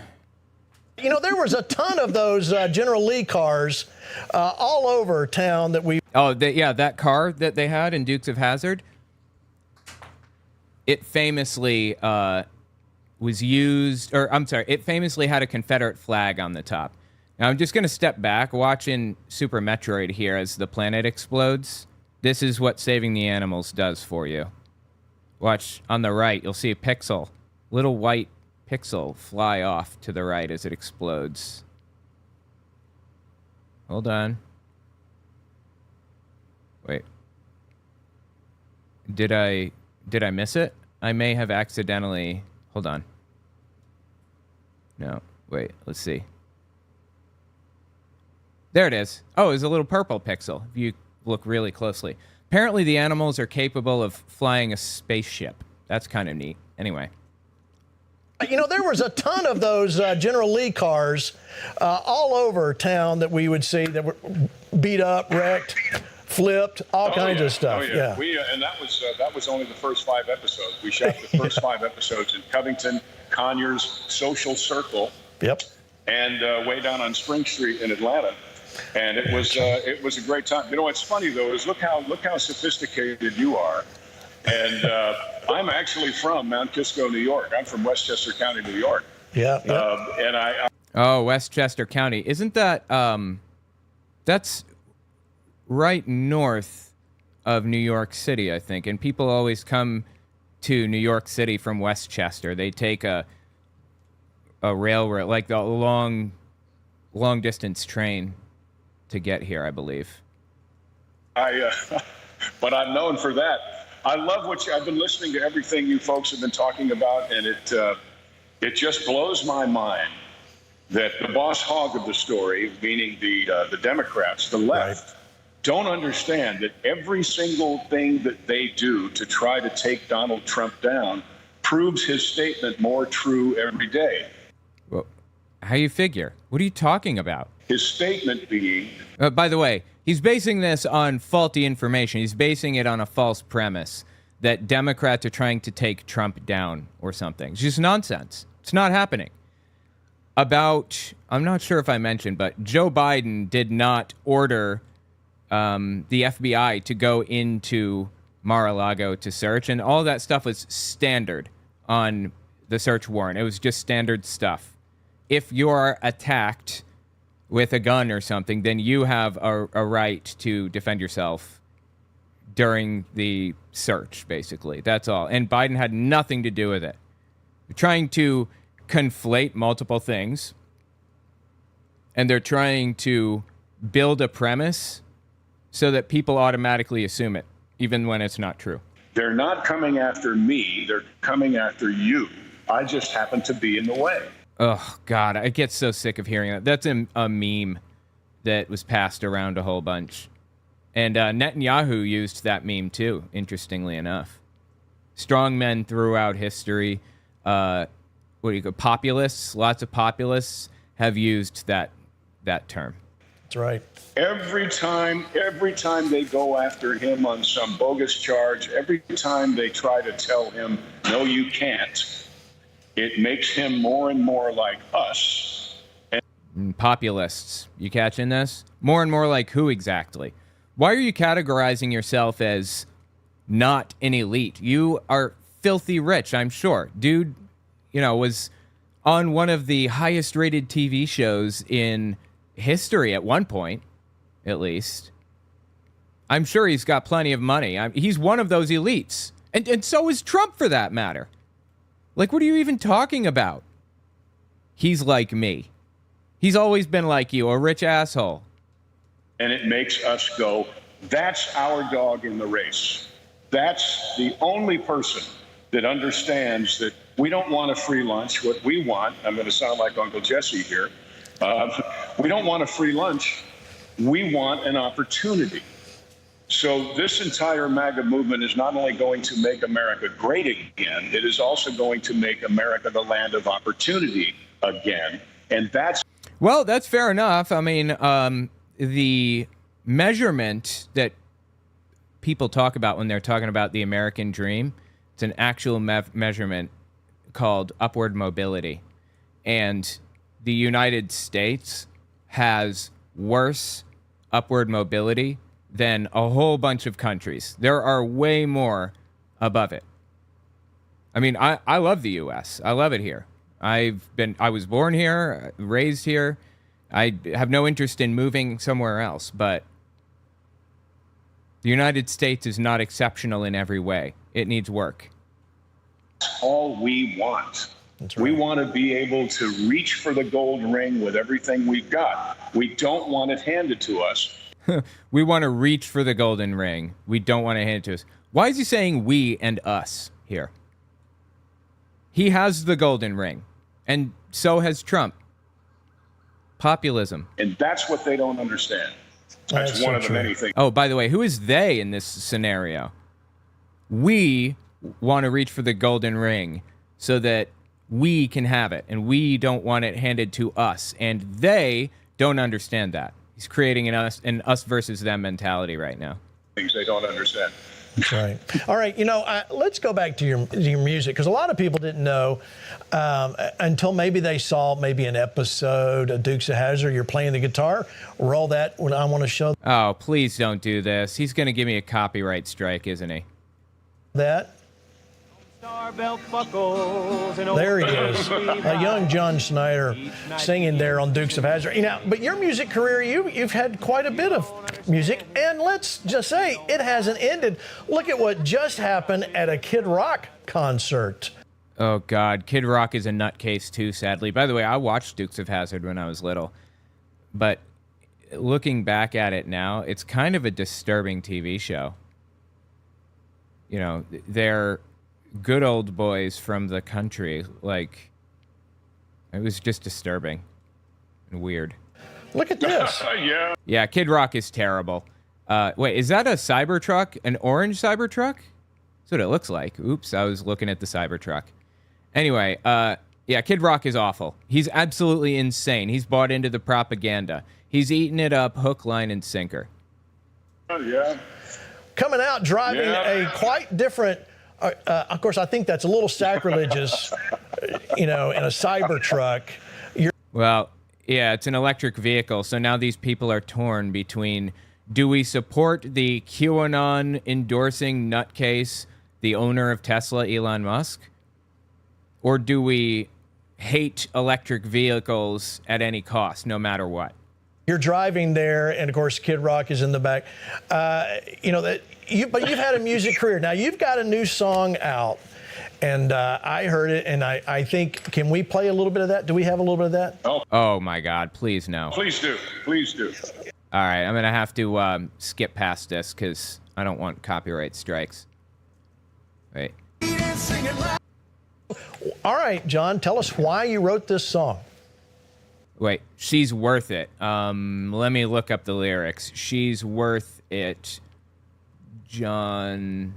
You know, there was a ton of those General Lee cars all over town that we... Oh, yeah, that car that they had in Dukes of Hazzard, it famously was used, or I'm sorry, it famously had a Confederate flag on the top. Now, I'm just going to step back, watching Super Metroid here as the planet explodes. This is what saving the animals does for you. Watch on the right, you'll see a pixel, little white pixel fly off to the right as it explodes. Hold on. Wait. Did I miss it? I may have accidentally... Hold on. No. Wait. Let's see. There it is. Oh, it's a little purple pixel, if you look really closely. Apparently, the animals are capable of flying a spaceship. That's kind of neat. Anyway. You know, there was a ton of those General Lee cars all over town that we would see that were beat up, wrecked, flipped, all kinds of stuff. Oh, yeah. We, and that was only the first 5 episodes. We shot the first 5 episodes in Covington, Conyers, Social Circle. Yep. And way down on Spring Street in Atlanta. And it was a great time. You know what's funny though is look how sophisticated you are. And I'm actually from Mount Kisco, New York. I'm from Westchester County, New York. Yeah. And I Oh, Westchester County. Isn't that that's right north of New York City, I think. And people always come to New York City from Westchester. They take a railroad, like the long distance train to get here, I believe. But I'm known for that. I love I've been listening to everything you folks have been talking about, and it just blows my mind that the boss hog of the story, meaning the Democrats, the left, don't understand that every single thing that they do to try to take Donald Trump down proves his statement more true every day. Well, how you figure? What are you talking about? His statement being... by the way, he's basing this on faulty information. He's basing it on a false premise that Democrats are trying to take Trump down or something. It's just nonsense. It's not happening. I'm not sure if I mentioned, but Joe Biden did not order the FBI to go into Mar-a-Lago to search, and all that stuff was standard on the search warrant. It was just standard stuff. If you're attacked with a gun or something, then you have a right to defend yourself during the search, basically. That's all. And Biden had nothing to do with it. They're trying to conflate multiple things, and they're trying to build a premise so that people automatically assume it, even when it's not true. They're not coming after me. They're coming after you. I just happen to be in the way. Oh, God, I get so sick of hearing that. That's a meme that was passed around a whole bunch. And Netanyahu used that meme, too, interestingly enough. Strong men throughout history, populists, lots of populists have used that term. That's right. Every time they go after him on some bogus charge, every time they try to tell him, no, you can't, it makes him more and more like us. Populists. You catching this? More and more like who exactly? Why are you categorizing yourself as not an elite? You are filthy rich, I'm sure. Dude, was on one of the highest rated TV shows in history at one point, at least. I'm sure he's got plenty of money. He's one of those elites. And so is Trump, for that matter. Like, what are you even talking about? He's like me. He's always been like you, a rich asshole. And it makes us go, that's our dog in the race. That's the only person that understands that we don't want a free lunch. What we want, I'm going to sound like Uncle Jesse here, we don't want a free lunch. We want an opportunity. So this entire MAGA movement is not only going to make America great again, it is also going to make America the land of opportunity again. And that's... Well, that's fair enough. I mean, the measurement that people talk about when they're talking about the American dream, it's an actual measurement called upward mobility. And the United States has worse upward mobility than a whole bunch of countries. There are way more above it. I mean, I love the U.S. I love it here. I was born here, raised here. I have no interest in moving somewhere else, but the United States is not exceptional in every way. It needs work. That's all we want. That's right. We want to be able to reach for the gold ring with everything we've got. We don't want it handed to us. We want to reach for the golden ring. We don't want to hand it to us. Why is he saying we and us here? He has the golden ring, and so has Trump. Populism. And that's what they don't understand. That's one of the many things. Oh, by the way, who is they in this scenario? We want to reach for the golden ring so that we can have it, and we don't want it handed to us, and they don't understand that. He's creating an us versus them mentality right now. Things they don't understand. That's right. All right, let's go back to your music, because a lot of people didn't know until maybe they saw an episode of Dukes of Hazzard. You're playing the guitar. Roll that when I want to show. Oh, please don't do this. He's going to give me a copyright strike, isn't he? That. There he is, a young John Snyder singing there on Dukes of Hazzard. But your music career, you've had quite a bit of music, and let's just say it hasn't ended. Look at what just happened at a Kid Rock concert. Oh, God. Kid Rock is a nutcase, too, sadly. By the way, I watched Dukes of Hazzard when I was little, but looking back at it now, it's kind of a disturbing TV show. They're good old boys from the country. Like, it was just disturbing and weird. Look at this. Yeah, Kid Rock is terrible. Wait, is that a Cybertruck? An orange Cybertruck? That's what it looks like. Oops, I was looking at the Cybertruck. Anyway, yeah, Kid Rock is awful. He's absolutely insane. He's bought into the propaganda. He's eating it up hook, line, and sinker. Yeah. Coming out driving a quite different... of course, I think that's a little sacrilegious, in a Cybertruck. Well, yeah, it's an electric vehicle. So now these people are torn between, do we support the QAnon endorsing nutcase, the owner of Tesla, Elon Musk? Or do we hate electric vehicles at any cost, no matter what? You're driving there, and of course, Kid Rock is in the back. But you've had a music career. Now you've got a new song out, and I heard it, and I think, can we play a little bit of that? Do we have a little bit of that? Oh my God! Please no. Please do. Please do. All right, I'm gonna have to skip past this because I don't want copyright strikes. Wait. All right, John, tell us why you wrote this song. Wait, she's worth it. Let me look up the lyrics. She's worth it. John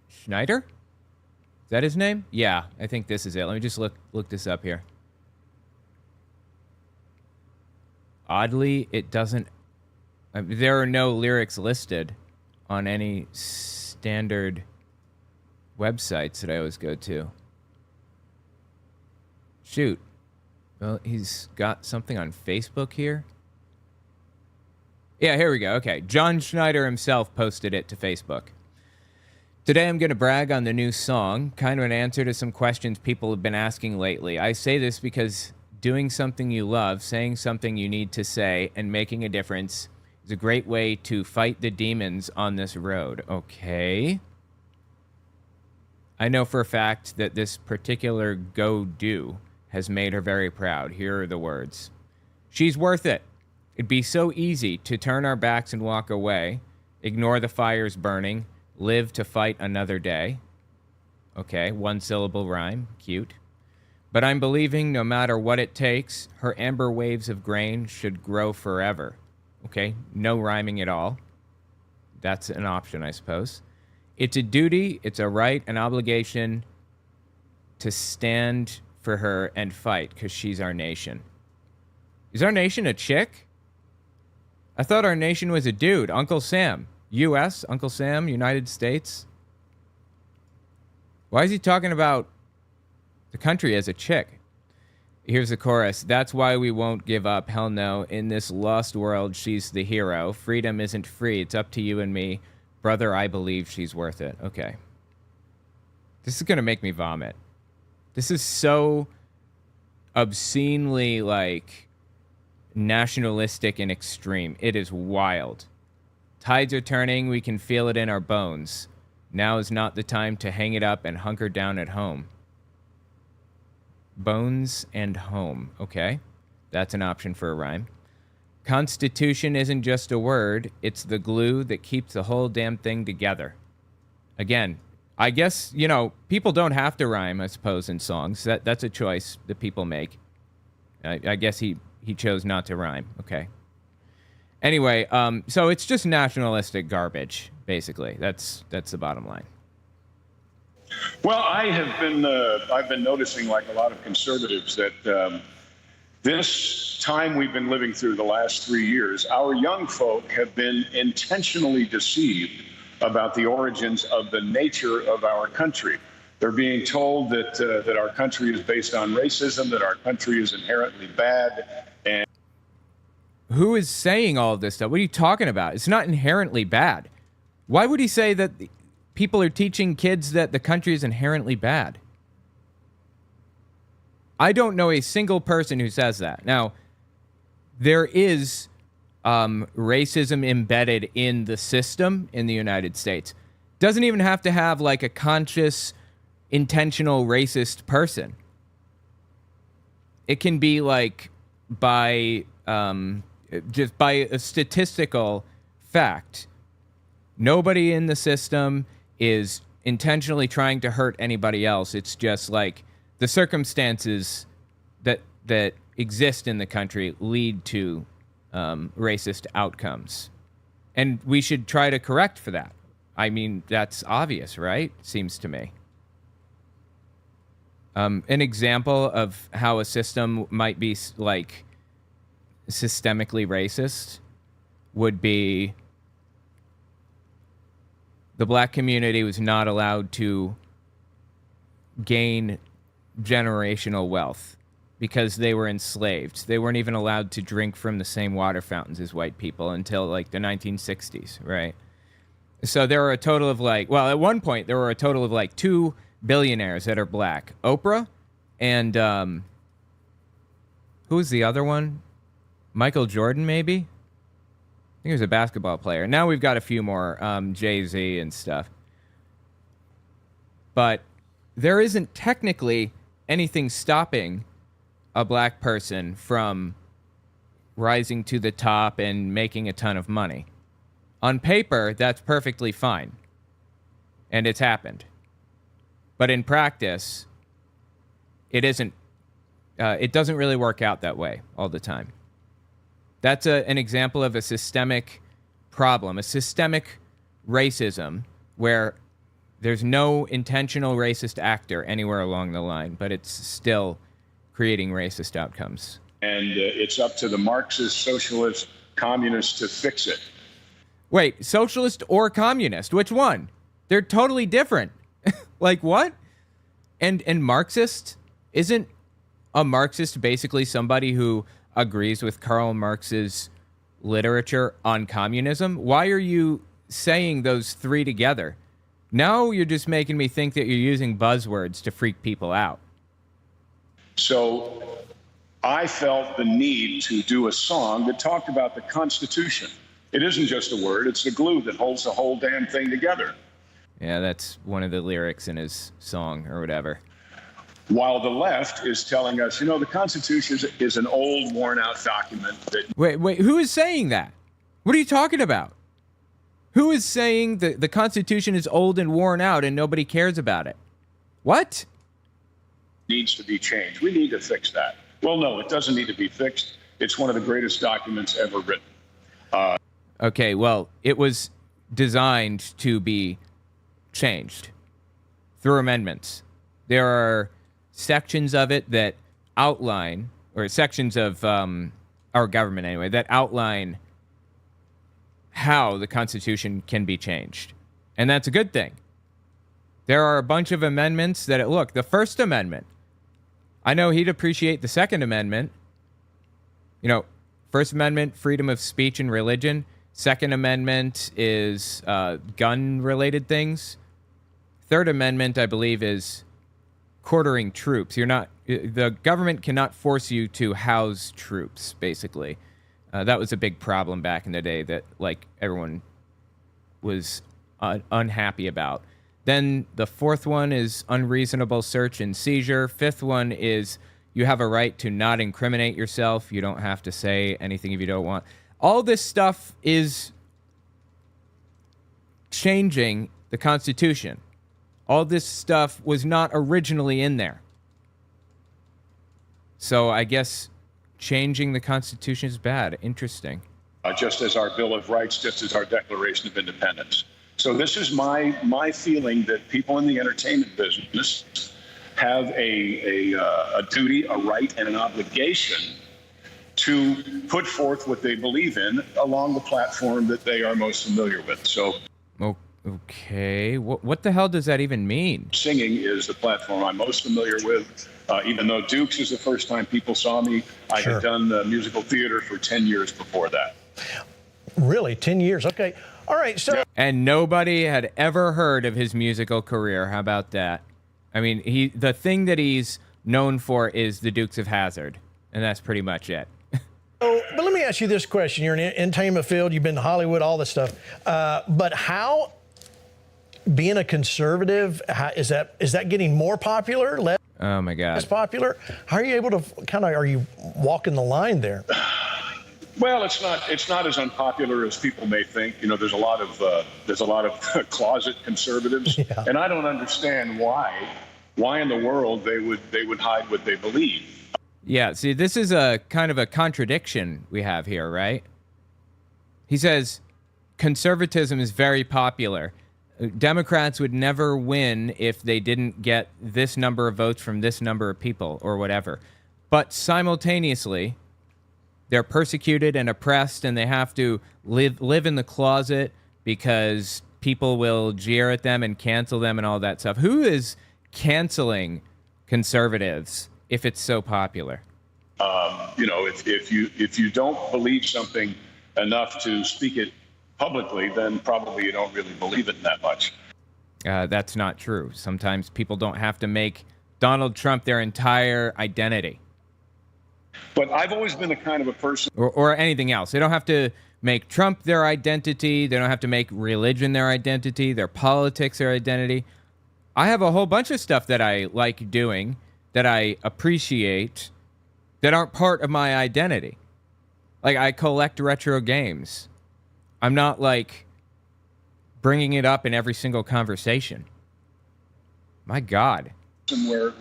Schneider? Is that his name? Yeah, I think this is it. Let me just look this up here. Oddly, it doesn't... there are no lyrics listed on any standard websites that I always go to. Shoot. Well, he's got something on Facebook here. Yeah, here we go. Okay, John Schneider himself posted it to Facebook. Today I'm going to brag on the new song, kind of an answer to some questions people have been asking lately. I say this because doing something you love, saying something you need to say, and making a difference is a great way to fight the demons on this road. Okay. I know for a fact that this particular go-do has made her very proud. Here are the words. She's worth it. It'd be so easy to turn our backs and walk away, ignore the fires burning, live to fight another day. Okay, one syllable rhyme, cute. But I'm believing no matter what it takes, her amber waves of grain should grow forever. Okay, no rhyming at all. That's an option, I suppose. It's a duty, it's a right, an obligation to stand for her and fight because she's our nation. Is our nation a chick? I thought our nation was a dude. Uncle Sam. U.S., Uncle Sam, United States. Why is he talking about the country as a chick? Here's the chorus. That's why we won't give up. Hell no. In this lost world, she's the hero. Freedom isn't free. It's up to you and me. Brother, I believe she's worth it. Okay. This is going to make me vomit. This is so obscenely, nationalistic and extreme. It is wild. Tides are turning. We can feel it in our bones. Now is not the time to hang it up and hunker down at home. Bones and home. Okay. That's an option for a rhyme. Constitution isn't just a word. It's the glue that keeps the whole damn thing together. Again, I guess, people don't have to rhyme, I suppose, in songs. That's a choice that people make. I guess he chose not to rhyme. Okay. Anyway, so it's just nationalistic garbage, basically. That's the bottom line. Well, I've been noticing, like a lot of conservatives, that this time we've been living through the last 3 years, our young folk have been intentionally deceived about the origins of the nature of our country. They're being told that our country is based on racism, that our country is inherently bad. And who is saying all of this stuff? What are you talking about? It's not inherently bad. Why would he say that people are teaching kids that the country is inherently bad? I don't know a single person who says that. Now, there is racism embedded in the system in the United States. Doesn't even have to have a conscious, intentional racist person. It can be by just by a statistical fact. Nobody in the system is intentionally trying to hurt anybody else. It's just the circumstances that exist in the country lead to racist outcomes. And we should try to correct for that. I mean, that's obvious, right? Seems to me. An example of how a system might be systemically racist would be the black community was not allowed to gain generational wealth because they were enslaved. They weren't even allowed to drink from the same water fountains as white people until like the 1960s, right? So there were a total of like, well, at one point there were a total of like 2 billionaires that are black. Oprah and who was the other one? Michael Jordan, maybe? I think he was a basketball player. Now we've got a few more, Jay-Z and stuff. But there isn't technically anything stopping a black person from rising to the top and making a ton of money. On paper, that's perfectly fine. And it's happened. But in practice, it isn't. It doesn't really work out that way all the time. That's an example of a systemic problem, a systemic racism where there's no intentional racist actor anywhere along the line, but it's still creating racist outcomes. And it's up to the Marxist, socialist, communists to fix it. Wait, socialist or communist? Which one? They're totally different. Like what? And Marxist? Isn't a Marxist basically somebody who agrees with Karl Marx's literature on communism? Why are you saying those three together? Now you're just making me think that you're using buzzwords to freak people out. So I felt the need to do a song that talked about the Constitution. It isn't just a word, it's the glue that holds the whole damn thing together. Yeah, that's one of the lyrics in his song or whatever. While the left is telling us, the Constitution is an old, worn-out document that... Wait, who is saying that? What are you talking about? Who is saying that the Constitution is old and worn out and nobody cares about it? What? Needs to be changed. We need to fix that. Well, no, it doesn't need to be fixed. It's one of the greatest documents ever written. Okay, well, it was designed to be changed through amendments. There are sections of it that outline, or sections of our government anyway, that outline how the Constitution can be changed. And that's a good thing. There are a bunch of amendments that, look, the First Amendment, I know he'd appreciate the Second Amendment. First Amendment, freedom of speech and religion. Second Amendment is gun-related things. Third Amendment, I believe, is quartering troops. The government cannot force you to house troops, basically. That was a big problem back in the day that, everyone was unhappy about. Then the fourth one is unreasonable search and seizure. Fifth one is you have a right to not incriminate yourself. You don't have to say anything if you don't want. All this stuff is changing the Constitution. All this stuff was not originally in there. So I guess changing the Constitution is bad. Interesting. Just as our Bill of Rights, just as our Declaration of Independence. So this is my feeling that people in the entertainment business have a duty, a right, and an obligation to put forth what they believe in along the platform that they are most familiar with. So, okay, what the hell does that even mean? Singing is the platform I'm most familiar with. Even though Dukes is the first time people saw me, I had done musical theater for 10 years before that. Really, 10 years? Okay. All right, so... And nobody had ever heard of his musical career. How about that? I mean, the thing that he's known for is the Dukes of Hazzard, and that's pretty much it. But let me ask you this question. You're in the entertainment field, you've been to Hollywood, all this stuff. But how, being a conservative, is that getting more popular? Oh, my God. Less popular? How are you able to are you walking the line there? Well, it's not as unpopular as people may think. There's a lot of closet conservatives, and I don't understand why in the world they would hide what they believe. Yeah, see, this is a kind of a contradiction we have here, right? He says conservatism is very popular. Democrats would never win if they didn't get this number of votes from this number of people or whatever. But simultaneously, they're persecuted and oppressed, and they have to live in the closet because people will jeer at them and cancel them and all that stuff. Who is canceling conservatives if it's so popular? If you don't believe something enough to speak it publicly, then probably you don't really believe it that much. That's not true. Sometimes people don't have to make Donald Trump their entire identity. But I've always been the kind of a person... Or anything else. They don't have to make Trump their identity. They don't have to make religion their identity, their politics their identity. I have a whole bunch of stuff that I like doing, that I appreciate, that aren't part of my identity. Like, I collect retro games. I'm not, like, bringing it up in every single conversation. My God. Where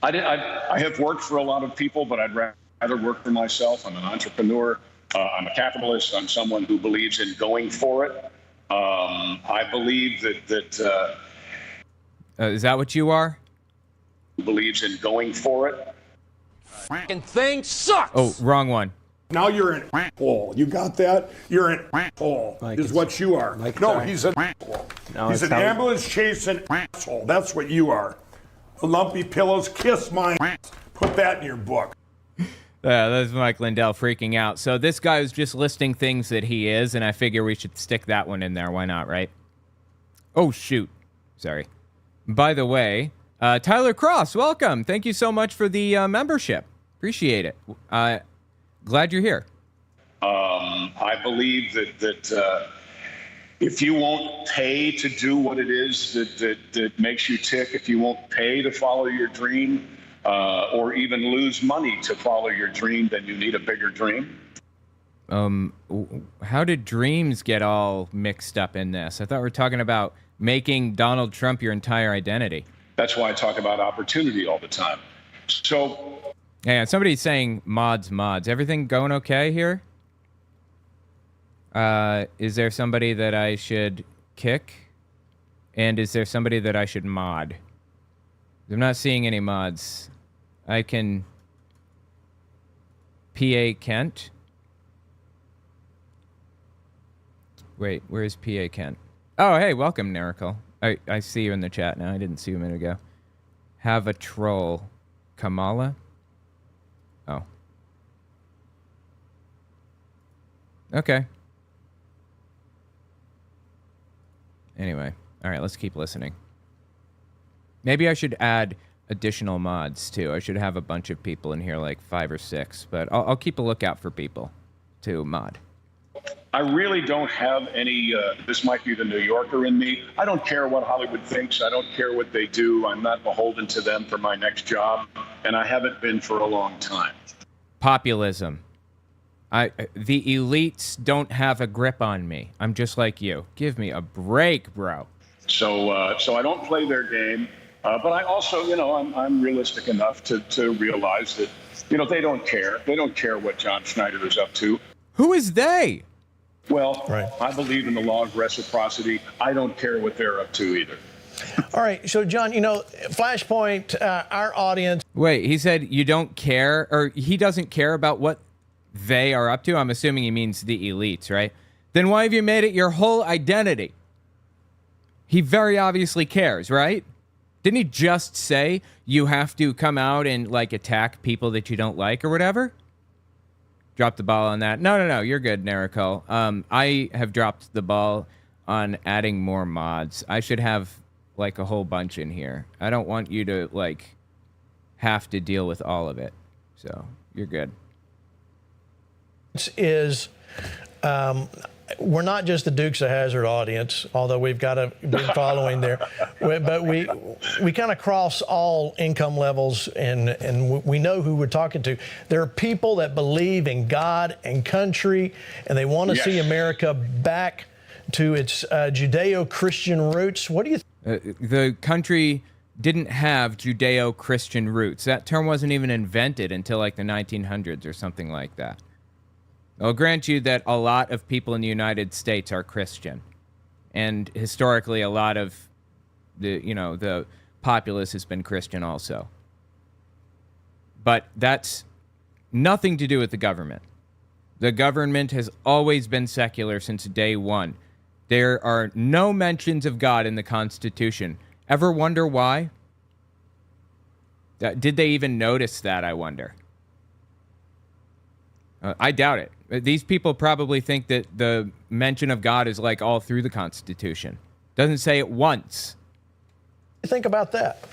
I have worked for a lot of people, but I'd rather work for myself. I'm an entrepreneur. I'm a capitalist. I'm someone who believes in going for it. I believe that is that what you are? Believes in going for it. Fucking thing sucks. Oh, wrong one. Now you're an asshole. You got that? You're an asshole. Is what you are. He's an asshole. He's an ambulance chasing asshole. That's what you are. Lumpy pillows, kiss my ass. Put that in your book. That's Mike Lindell freaking out. So this guy is just listing things that he is, and I figure we should stick that one in there. Why not, right? Oh, shoot. Sorry. By the way, Tyler Cross, welcome. Thank you so much for the membership. Appreciate it. Glad you're here. I believe that if you won't pay to do what it is that makes you tick, if you won't pay to follow your dream, or even lose money to follow your dream, then you need a bigger dream. How did dreams get all mixed up in this? I thought we were talking about making Donald Trump your entire identity. That's why I talk about opportunity all the time. So... Yeah, somebody's saying mods. Everything going okay here? Is there somebody that I should kick? And is there somebody that I should mod? I'm not seeing any mods. I can... P.A. Kent? Wait, where's P.A. Kent? Oh, hey, welcome, Nerical. I see you in the chat now. I didn't see you a minute ago. Have a troll. Kamala? Oh. Okay. Anyway. All right, let's keep listening. Maybe I should add additional mods, too. I should have a bunch of people in here, like 5 or 6. But I'll keep a lookout for people to mod. I really don't have any, this might be the New Yorker in me. I don't care what Hollywood thinks. I don't care what they do. I'm not beholden to them for my next job, and I haven't been for a long time. Populism. The elites don't have a grip on me. I'm just like you. Give me a break, bro. So I don't play their game, but I also, I'm realistic enough to realize that, they don't care. They don't care what John Schneider is up to. Who is they? Well, right. I believe in the law of reciprocity. I don't care what they're up to either. All right. So, John, Flashpoint, our audience. Wait, he said you don't care, or he doesn't care about what they are up to? I'm assuming he means the elites, right? Then why have you made it your whole identity? He very obviously cares, right? Didn't he just say you have to come out and, attack people that you don't like or whatever? Dropped the ball on that. No, you're good, Nerico. I have dropped the ball on adding more mods. I should have, a whole bunch in here. I don't want you to, have to deal with all of it. So, you're good. Is, we're not just the Dukes of Hazzard audience, although we've got a big following there. But we kind of cross all income levels, and we know who we're talking to. There are people that believe in God and country, and they want to see America back to its Judeo-Christian roots. What do you think? The country didn't have Judeo-Christian roots. That term wasn't even invented until the 1900s or something like that. I'll grant you that a lot of people in the United States are Christian. And historically, a lot of the populace has been Christian also. But that's nothing to do with the government. The government has always been secular since day one. There are no mentions of God in the Constitution. Ever wonder why? Did they even notice that, I wonder? I doubt it. These people probably think that the mention of God is like all through the Constitution. Doesn't say it once. What do you think about that?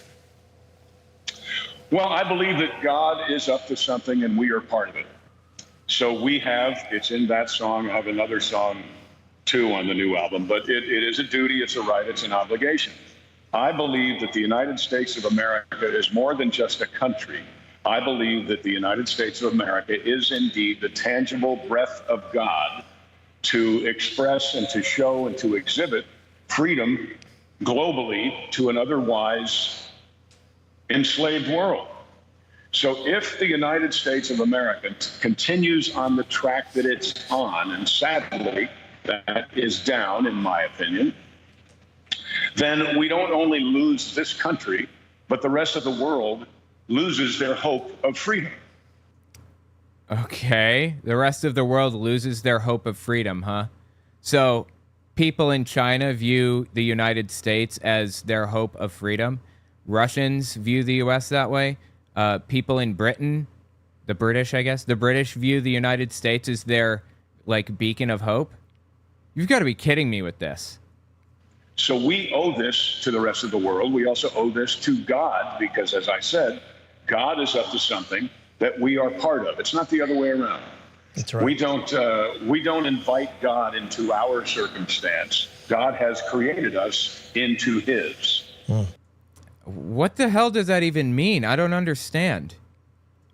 Well, I believe that God is up to something and we are part of it. So we have, it's in that song. I have another song too on the new album, but it is a duty, it's a right, it's an obligation. I believe that the United States of America is more than just a country. I believe that the United States of America is indeed the tangible breath of God to express and to show and to exhibit freedom globally to an otherwise enslaved world. So if the United States of America continues on the track that it's on, and sadly that is down in my opinion, then we don't only lose this country, but the rest of the world loses their hope of freedom. Okay, the rest of the world loses their hope of freedom, huh? So people in China view the United States as their hope of freedom. Russians view the U.S. that way. People in Britain, the British, I guess, the British view the United States as their, like, beacon of hope. You've got to be kidding me with this. So we owe this to the rest of the world. We also owe this to God because, as I said, God is up to something that we are part of. It's not the other way around. That's right. We don't invite God into our circumstance. God has created us into His. What the hell does that even mean? I don't understand.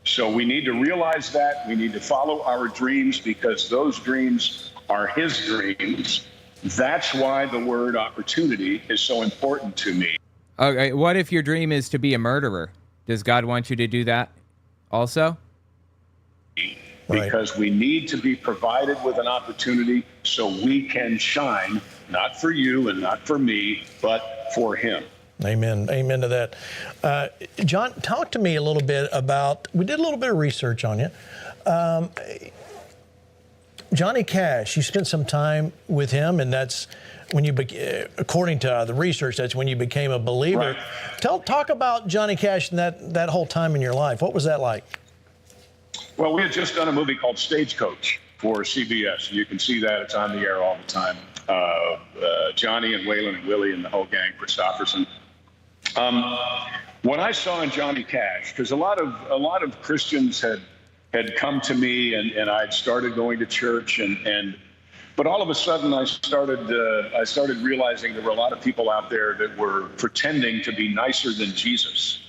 So we need to realize that. We need to follow our dreams because those dreams are His dreams. That's why the word opportunity is so important to me. Okay, what if your dream is to be a murderer? Does God want you to do that also? Because we need to be provided with an opportunity so we can shine, not for you and not for me, but for Him. Amen. Amen to that. John, talk to me a little bit about, we did a little bit of research on you. Johnny Cash, you spent some time with him, and that's when you, according to the research, that's when you became a believer. Right. Talk about Johnny Cash and that whole time in your life. What was that like? Well, we had just done a movie called Stagecoach for CBS. You can see that. It's on the air all the time. Johnny and Waylon and Willie and the whole gang, Christopherson. What I saw in Johnny Cash, because a lot of Christians had come to me and I'd started going to church but all of a sudden I started realizing there were a lot of people out there that were pretending to be nicer than Jesus.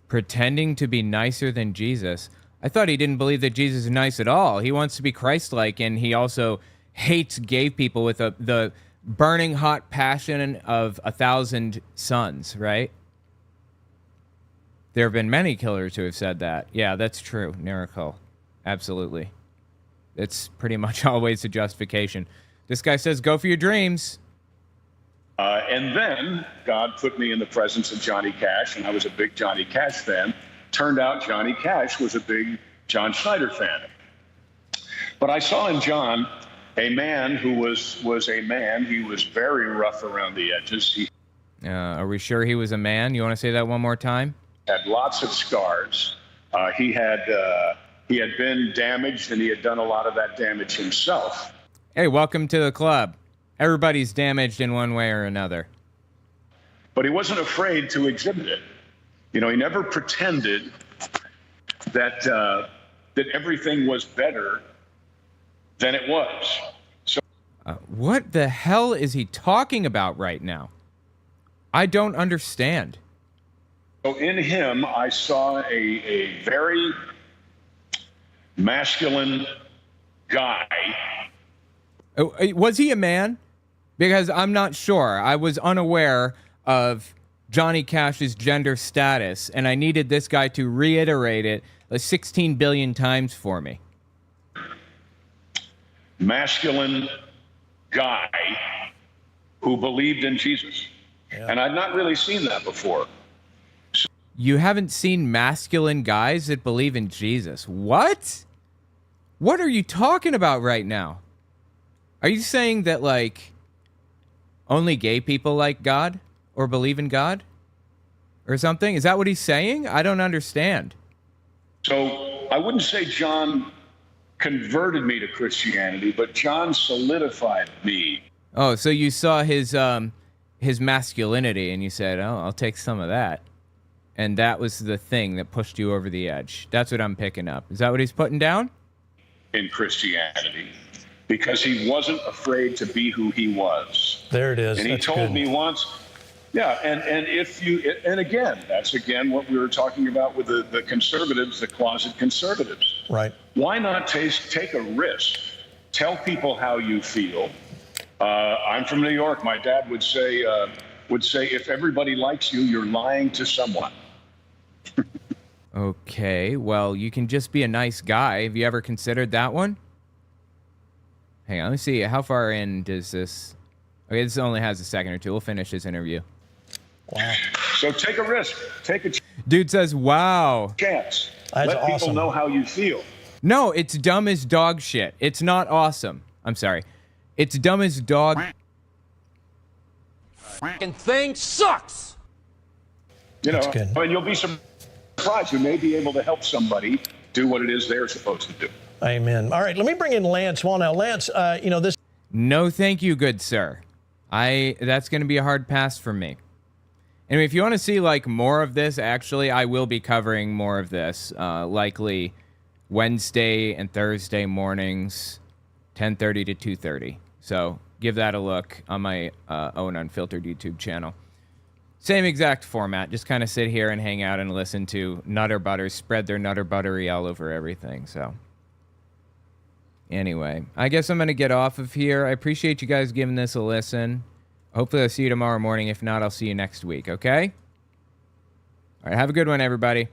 Pretending to be nicer than Jesus? I thought he didn't believe that Jesus is nice at all. He wants to be Christ-like, and he also hates gay people with the burning hot passion of 1,000 suns, right? There have been many killers who have said that. Yeah, that's true. Miracle. Absolutely. It's pretty much always a justification. This guy says, go for your dreams. And then God put me in the presence of Johnny Cash, and I was a big Johnny Cash fan. Turned out Johnny Cash was a big John Schneider fan. But I saw in John a man who was a man. He was very rough around the edges. Are we sure he was a man? You want to say that one more time? Had lots of scars. He had been damaged, and he had done a lot of that damage himself. Hey, welcome to the club. Everybody's damaged in one way or another. But he wasn't afraid to exhibit it. You know, he never pretended that everything was better than it was. So, what the hell is he talking about right now? I don't understand. So in him, I saw a very masculine guy. Was he a man? Because I'm not sure. I was unaware of Johnny Cash's gender status, and I needed this guy to reiterate it 16 billion times for me. Masculine guy who believed in Jesus. Yeah. And I'd not really seen that before. You haven't seen masculine guys that believe in Jesus? What? What are you talking about right now? Are you saying that, like, only gay people like God or believe in God? or something? Is that what he's saying? I don't understand. So I wouldn't say John converted me to Christianity, but John solidified me. Oh, so you saw his masculinity and you said, "Oh, I'll take some of that." And that was the thing that pushed you over the edge. That's what I'm picking up. Is that what he's putting down? In Christianity, because he wasn't afraid to be who he was. There it is. And he told me once, yeah, and again, that's again what we were talking about with the conservatives, the closet conservatives. Right. Why not take a risk? Tell people how you feel. I'm from New York. My dad would say, if everybody likes you, you're lying to someone. Okay, well, you can just be a nice guy. Have you ever considered that one? Hang on, let me see. How far in does this... Okay, this only has a second or two. We'll finish this interview. Wow. So take a risk. Take a Dude says, wow. chance. That's Let awesome. people know how you feel. No, it's dumb as dog shit. It's not awesome. I'm sorry. It's dumb as dog... Fucking thing sucks. You know, That's good. and you'll be surprised. You may be able to help somebody do what it is they're supposed to do. Amen. All right, let me bring in Lance Wall now. Lance, this... No, thank you, good sir. That's going to be a hard pass for me. Anyway, if you want to see, like, more of this, actually, I will be covering more of this, likely Wednesday and Thursday mornings, 10:30 to 2:30. So give that a look on my Owen Unfiltered YouTube channel. Same exact format. Just kind of sit here and hang out and listen to Nutter Butters spread their Nutter Buttery all over everything. So anyway, I guess I'm going to get off of here. I appreciate you guys giving this a listen. Hopefully I'll see you tomorrow morning. If not, I'll see you next week, okay? All right, have a good one, everybody.